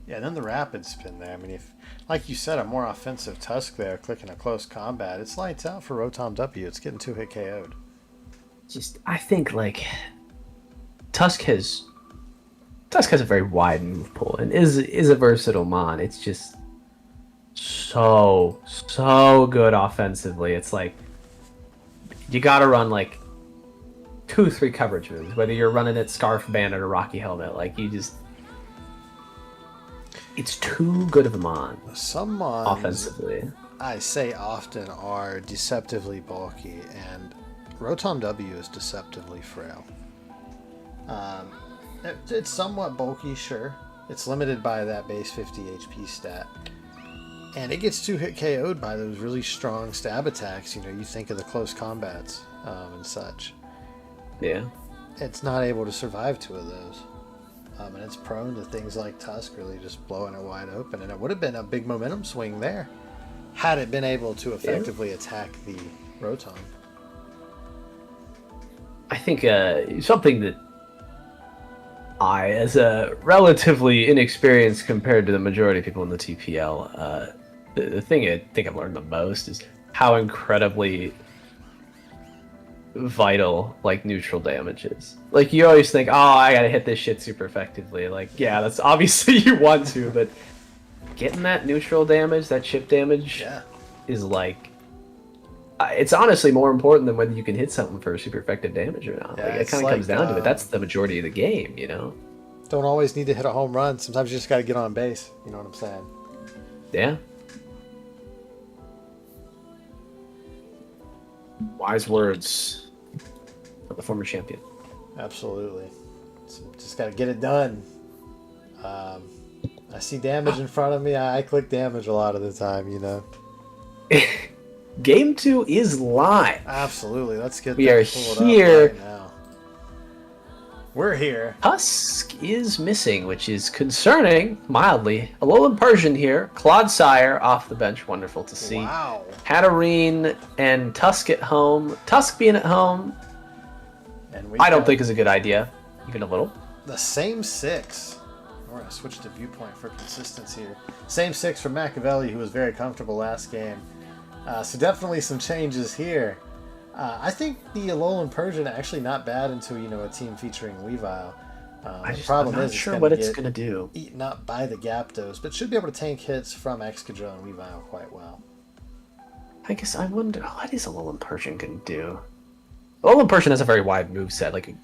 Yeah, and then the rapid spin there. I mean, if, like you said, a more offensive Tusk there, clicking a close combat, it's lights out for Rotom W. It's getting 2-hit KO'd. I think, Tusk has a very wide move pool and is a versatile mon. It's just so good offensively. It's like you gotta run 2-3 coverage moves, whether you're running it Scarf Bandit or Rocky Helmet. It's too good of a mon. Some mons, offensively, I say often, are deceptively bulky, and Rotom W is deceptively frail. It's somewhat bulky, sure. It's limited by that base 50 HP stat. And it gets 2-hit KO'd by those really strong stab attacks. You think of the close combats and such. Yeah. It's not able to survive 2 of those. And it's prone to things like Tusk really just blowing it wide open. And it would have been a big momentum swing there had it been able to effectively attack the Rotom. I think something that I, as a relatively inexperienced compared to the majority of people in the TPL, the thing I think I've learned the most is how incredibly vital like neutral damage is. Like you always think, oh, I gotta hit this shit super effectively. Like, yeah, that's obviously you want to, but getting that neutral damage, that chip damage, is like, it's honestly more important than whether you can hit something for super effective damage or not. Yeah, like, it kind of comes down to it. That's the majority of the game, you know? Don't always need to hit a home run. Sometimes you just got to get on base. You know what I'm saying? Yeah. Wise words of the former champion. Absolutely. Just got to get it done. I see damage in front of me. I click damage a lot of the time, you know. Game 2 is live. Absolutely. Let's get we are pulled here up right now. We're here. Tusk is missing, which is concerning, mildly. Alolan Persian here. Clodsire off the bench. Wonderful to see. Wow. Hatterene and Tusk at home. Tusk being at home, And I don't think is a good idea, even a little. The same 6. We're going to switch to viewpoint for consistency here. Same 6 from Machiavelli, who was very comfortable last game. So definitely some changes here. I think the Alolan Persian actually not bad into a team featuring Weavile. I'm not sure what it's going to do. Eaten up by the Gyaptos, but should be able to tank hits from Excadrill and Weavile quite well. I guess I wonder what is Alolan Persian going to do. Alolan Persian has a very wide moveset, like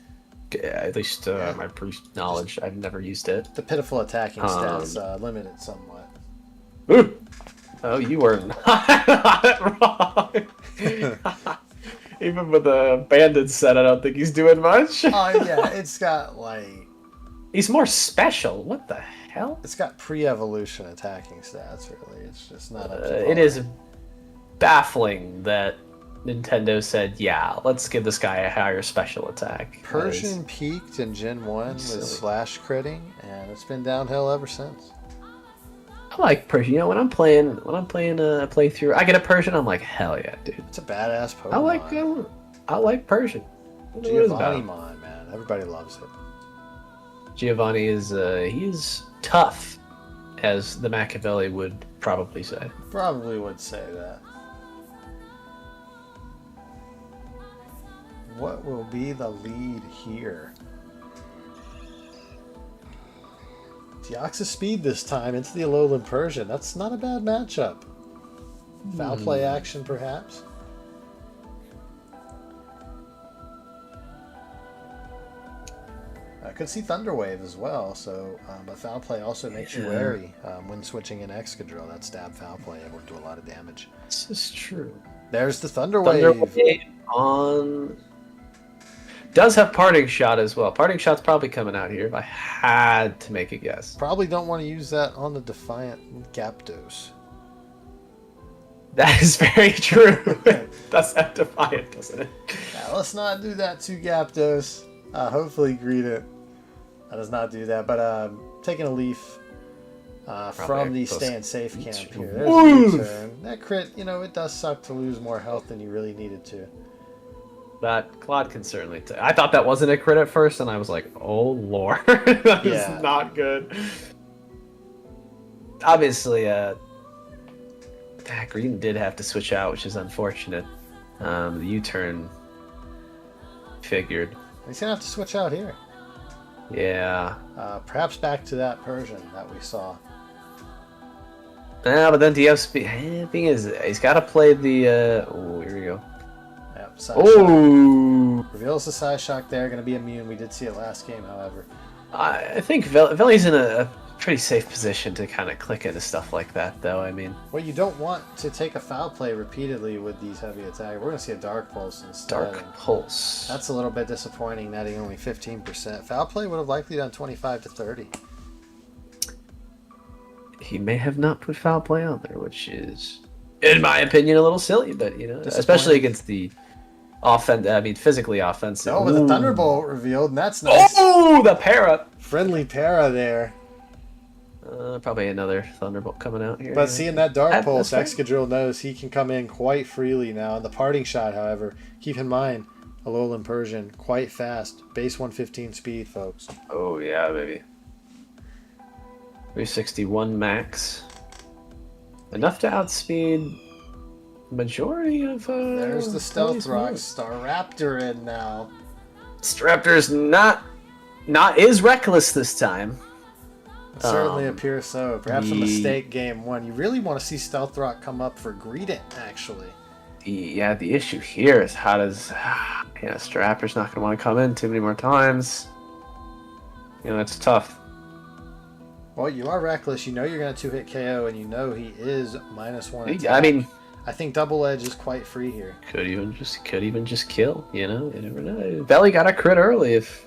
at least my brief knowledge. I've never used it. The pitiful attacking stats limited somewhat. Ooh. Oh, you were not wrong. Even with a banded set, I don't think he's doing much. Oh yeah, it's got like... He's more special. What the hell? It's got pre-evolution attacking stats, really. It's just not up to par. It is baffling that Nintendo said, yeah, let's give this guy a higher special attack. Persian peaked in Gen 1 with slash critting, and it's been downhill ever since. I like Persian. You know, when I'm playing a playthrough, I get a Persian, I'm like, hell yeah, dude. It's a badass Pokemon. I like Persian. Giovanni-mon, man. Everybody loves it. Giovanni is he is tough, as the Machiavelli would probably say. Probably would say that. What will be the lead here? Deoxys Speed this time into the Alolan Persian. That's not a bad matchup. Foul play action, perhaps. I could see Thunder Wave as well, so but foul play also makes you wary when switching in Excadrill. That stab foul play able to do a lot of damage. This is true. There's the Thunder Wave on. Does have Parting Shot as well. Parting Shot's probably coming out here if I had to make a guess. Probably don't want to use that on the Defiant Gyaptos. That is very true. Does have Defiant, doesn't it? Yeah, let's not do that to Gyaptos. Hopefully Greedent does not do that. But taking a leaf from the stand safe camp here. There's the U-turn. That crit, it does suck to lose more health than you really needed to. That Claude can certainly I thought that wasn't a crit at first, and I was like, oh lord, that is not good. Obviously, Green did have to switch out, which is unfortunate. The U-turn figured. He's going to have to switch out here. Yeah. Perhaps back to that Persian that we saw. But then DF thing is, he's got to play the... oh, here we go. Reveals the Psyshock there, going to be immune. We did see it last game, however. I think Veli's in a pretty safe position to kind of click into stuff like that, though. I mean, well, you don't want to take a foul play repeatedly with these heavy attacks. We're going to see a Dark Pulse instead. Dark Pulse. That's a little bit disappointing, netting only 15%. Foul play would have likely done 25 to 30. He may have not put foul play on there, which is, in my opinion, a little silly, but, especially against the physically offensive. Oh, with a Thunderbolt revealed, and that's nice. Oh, the para. Friendly para there. Probably another Thunderbolt coming out here. But seeing that Dark Pulse, that's fair. Excadrill knows he can come in quite freely now. In the parting shot, however, keep in mind, Alolan Persian, quite fast. Base 115 speed, folks. Oh, yeah, baby. 361 max. Enough to outspeed majority of... There's the Stealth Veli's Rock. moves. Staraptor in now. Staraptor's not as reckless this time. It certainly Um, appears so. Perhaps a the- mistake game one. You really want to see Stealth Rock come up for Greedent, actually. The issue here is how does... Staraptor's not going to want to come in too many more times. It's tough. Well, you are reckless. You know you're going to 2-hit KO, and you know he is -1 attack. I mean... I think Double Edge is quite free here. Could even just kill, you never know. Veli got a crit early if...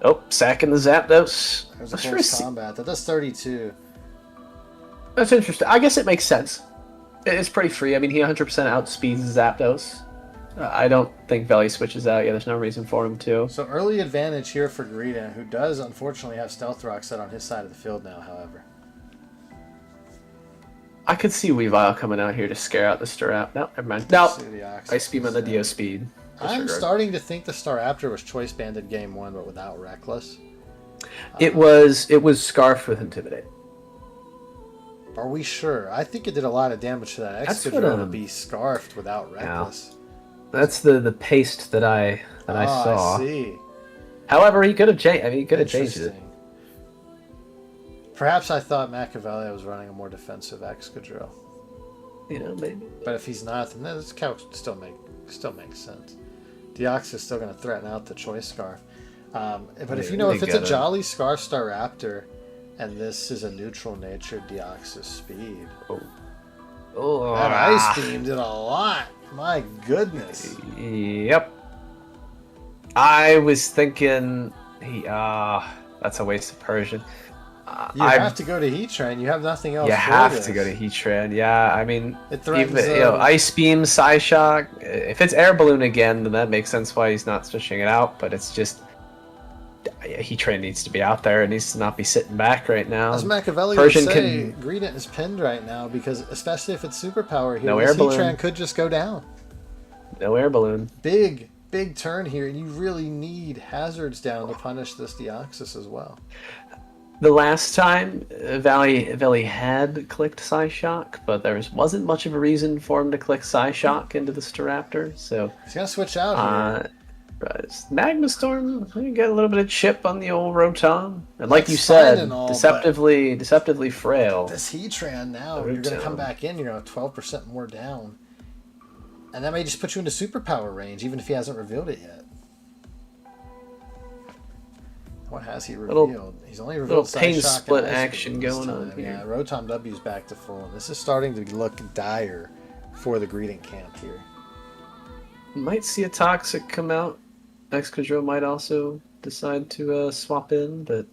Oh, sacking the Zapdos. There's a That's close combat. That does 32. That's interesting. I guess it makes sense. It's pretty free. I mean, he 100% outspeeds Zapdos. I don't think Veli switches out. Yeah, there's no reason for him to. So early advantage here for Greedent, who does unfortunately have Stealth Rock set on his side of the field now, however. I could see Weavile coming out here to scare out the Staraptor. No, never mind. No, See the Ox- Ice Beam on the Dio Speed. I'm Disregard. starting to think the Staraptor was choice banded game one, but without Reckless. It was Scarf with Intimidate. Are we sure? I think it did a lot of damage to that That's what, Excadrill to be scarfed without Reckless. That's the paste that I saw. I see. However, he could have changed. I mean, he could have changed it. Interesting. Perhaps I thought Machiavelli was running a more defensive Excadrill. Maybe. But if he's not, then this couch still makes sense. Deoxys is still going to threaten out the choice scarf. But if Yeah, if they it's a gotta- Jolly Scarf Staraptor, and this is a neutral nature Deoxys speed, Oh, that Ice Beam did a lot. My goodness. Yep. I was thinking that's a waste of Persian. You have to go to Heatran. You have nothing else. You for have this. to go to Heatran. Yeah, I mean, It threatens, Ice Beam, Psyshock. If it's Air Balloon again, then that makes sense why he's not switching it out. But it's just Heatran needs to be out there. It needs to not be sitting back right now. As Machiavelli Persian would say, Greedent is pinned right now because, especially if it's superpower here, No this Air Balloon. Heatran could just go down. No Air Balloon. Big turn here, and you really need hazards down to punish this Deoxys as well. The last time Veli had clicked Psyshock, but there wasn't much of a reason for him to click Psyshock into the Staraptor, so... He's going to switch out here. Magma Storm, you get a little bit of chip on the old Rotom. And like That's you said, fine and all, deceptively frail. This Heatran now, you're going to come back in, you're going to have 12% more down. And that may just put you into superpower range, even if he hasn't revealed it yet. What has he revealed? He's only revealed little pain Psyshock split and Ice action Beam this going on time. here. Yeah, Rotom W's back to full. And this is starting to look dire for the Greedent camp here. Might see a Toxic come out. Excadrill might also decide to swap in, but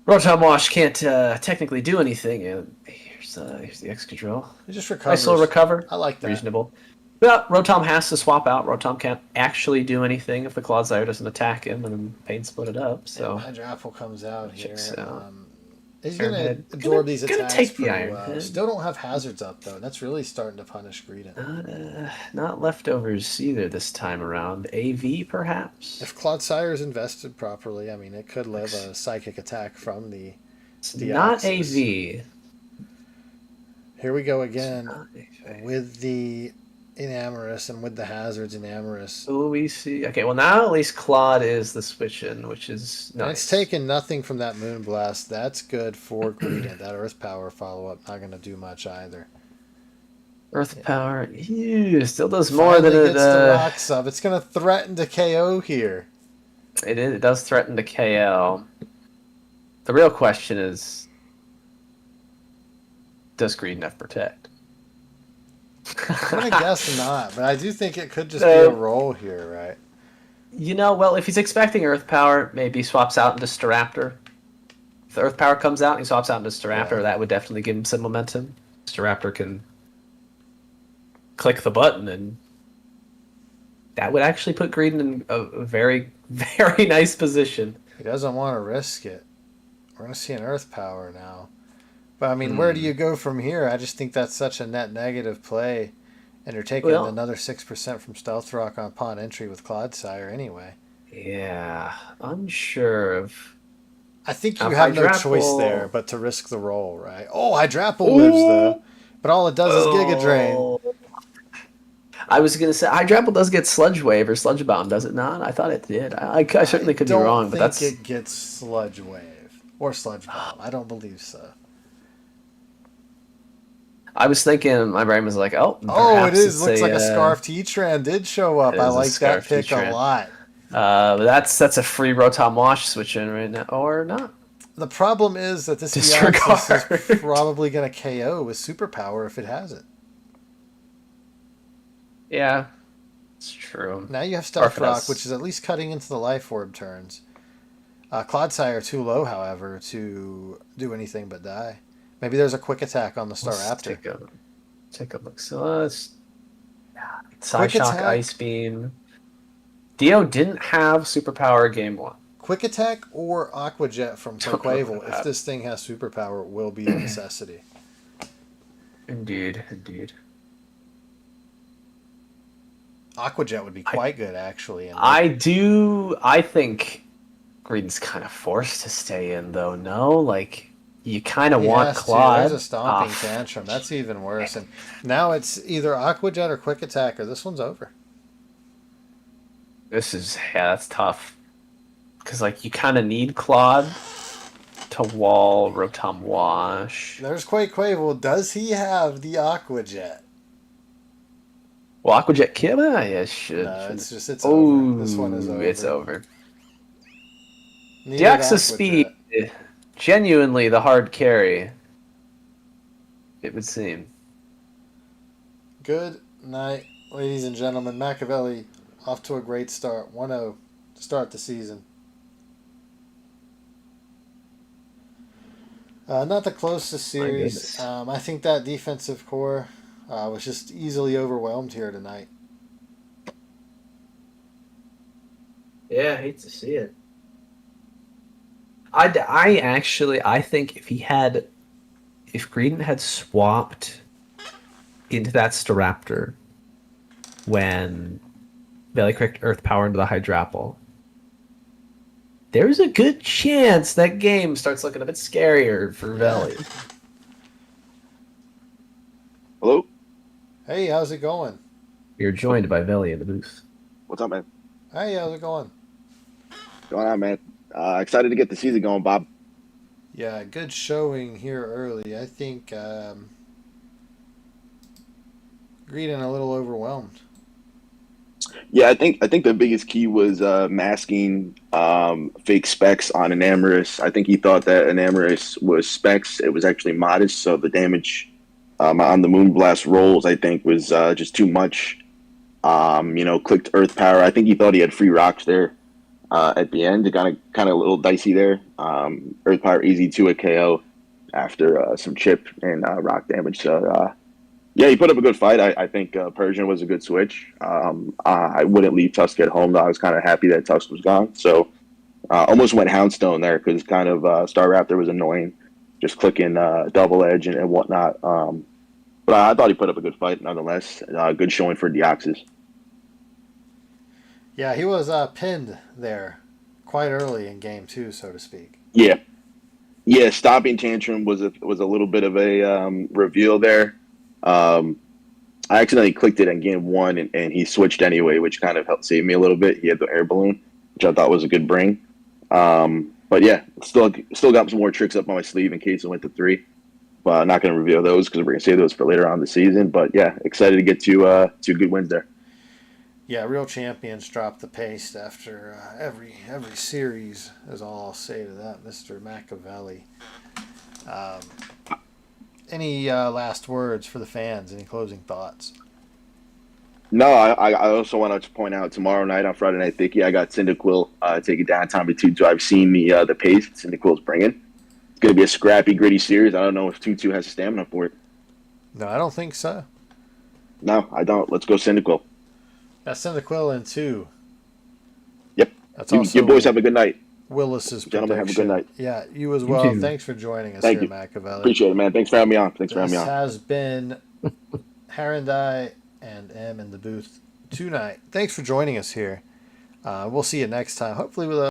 Rotom Wash can't technically do anything. And here's the Excadrill. He just recovers. Nice little recover. I like that. Reasonable. Well, Rotom has to swap out. Rotom can't actually do anything if the Clodsire doesn't attack him and then Pain split it up. So Hydro Apple comes out here. Checks out. He's going to Iron Head. absorb these Gonna attacks take the pretty Iron well. Head. Still don't have hazards up, though. And that's really starting to punish Greedent. not leftovers either this time around. AV perhaps. If Clodsire is invested properly, I mean, it could live a psychic attack from the Not Deoxys. AV. Here we go again Not AV. with the Enamorous and with the hazards Enamorous. Oh, we see. Okay, well now at least Claude is the switch in, which is And nice. it's taken nothing from that Moonblast. That's good for Greedent. That Earth Power follow-up not going to do much either. Earth Power. Ew, still does more Finally than it. gets the rocks up. It's going to threaten to KO here. It does threaten to KO. The real question is, does Greedent have Protect? I'm going to guess not, but I do think it could just be a roll here, right? Well, if he's expecting Earth Power, maybe he swaps out into Staraptor. If the Earth Power comes out and he swaps out into Staraptor, Yeah. that would definitely give him some momentum. Staraptor can click the button, and that would actually put Greedent in a very, very nice position. He doesn't want to risk it. We're going to see an Earth Power now. But, I mean, where do you go from here? I just think that's such a net negative play. And you're taking another 6% from Stealth Rock on pawn entry with Clodsire anyway. Yeah, unsure of... I think you have no choice there but to risk the roll, right? Oh, Hydrapple lives, though. But all it does is Giga Drain. I was going to say, Hydrapple does get Sludge Wave or Sludge Bomb, does it not? I thought it did. I certainly could be wrong, but that's... I don't think it gets Sludge Wave or Sludge Bomb. I don't believe so. I was thinking, my brain was like, oh, it is. Looks like a Scarf T-Tran did show up. I like that pick a lot. That's a free Rotom Wash switch in right now, or not. The problem is that this Deoxys is probably going to KO with Superpower if it has it. Yeah, it's true. Now you have Stealth Rock, which is at least cutting into the Life Orb turns. Clodsire too low, however, to do anything but die. Maybe there's a quick attack on the Staraptor. Take a look. So let's... Psyshock, Ice Beam. Dio didn't have Superpower game 1. Quick Attack or Aqua Jet from Torquavel, if this thing has Superpower, will be a necessity. Indeed. Aqua Jet would be quite good, actually. I think Greedent's kind of forced to stay in, though, no? Like, you kind of want Claude. There's a Stomping Tantrum. That's even worse. And now it's either Aqua Jet or Quick Attack, or this one's over. That's tough. Because, like, you kind of need Claude to wall Rotom Wash. There's Quavel. Does he have the Aqua Jet? Well, Aqua Jet kill? Yeah, should. No, it's over. This one is over. It's over. Deoxys Speed, genuinely the hard carry, it would seem. Good night, ladies and gentlemen. Machiavelli off to a great start. 1-0 to start the season. Not the closest series. I think that defensive core was just easily overwhelmed here tonight. Yeah, I hate to see it. I think if Greedent had swapped into that Staraptor when Veli clicked Earth Power into the Hydrapple, there's a good chance that game starts looking a bit scarier for Veli. Hello? Hey, how's it going? You're joined by Veli in the booth. What's up, man? Hey, how's it going? What's going on, man? Excited to get the season going, Bob. Yeah, good showing here early. I think Greedent a little overwhelmed. Yeah, I think the biggest key was masking fake specs on Enamorus. I think he thought that Enamorus was specs. It was actually modest, so the damage on the Moonblast rolls, I think, was just too much. Clicked Earth Power. I think he thought he had free rocks there at the end. It got kind of a little dicey there. Earth Power easy to a KO after some chip and rock damage. So, yeah, he put up a good fight. I think Persian was a good switch. I wouldn't leave Tusk at home, though. I was kind of happy that Tusk was gone. So, almost went Houndstone there because kind of Staraptor was annoying, just clicking double edge and whatnot. But I thought he put up a good fight nonetheless. Good showing for Deoxys. Yeah, he was pinned there quite early in game 2, so to speak. Yeah. Stomping Tantrum was a little bit of a reveal there. I accidentally clicked it in game 1, and he switched anyway, which kind of helped save me a little bit. He had the air balloon, which I thought was a good bring. But yeah, still got some more tricks up my sleeve in case it went to 3. But I'm not going to reveal those because we're going to save those for later on in the season. But yeah, excited to get to 2 good wins there. Yeah, real champions drop the pace after every series, is all I'll say to that, Mr. Machiavelli. Any last words for the fans? Any closing thoughts? No, I also want to point out tomorrow night on Friday Night Thicky, I got Cyndaquil taking down Tommy 2-2. I've seen the pace Cyndaquil's bringing. It's going to be a scrappy, gritty series. I don't know if 2-2 has stamina for it. No, I don't think so. No, I don't. Let's go Cyndaquil. That's Cyndaquil in 2. Yep. That's also you boys have a good night. Willis's Gentlemen, have a good prediction. night. Yeah, you as well. too. Thanks for joining us Thank here, you. Machiavelli. Appreciate it, man. Thanks for having me on. Thanks for having me This on. has been Herendai and M in the booth tonight. Thanks for joining us here. We'll see you next time. Hopefully with a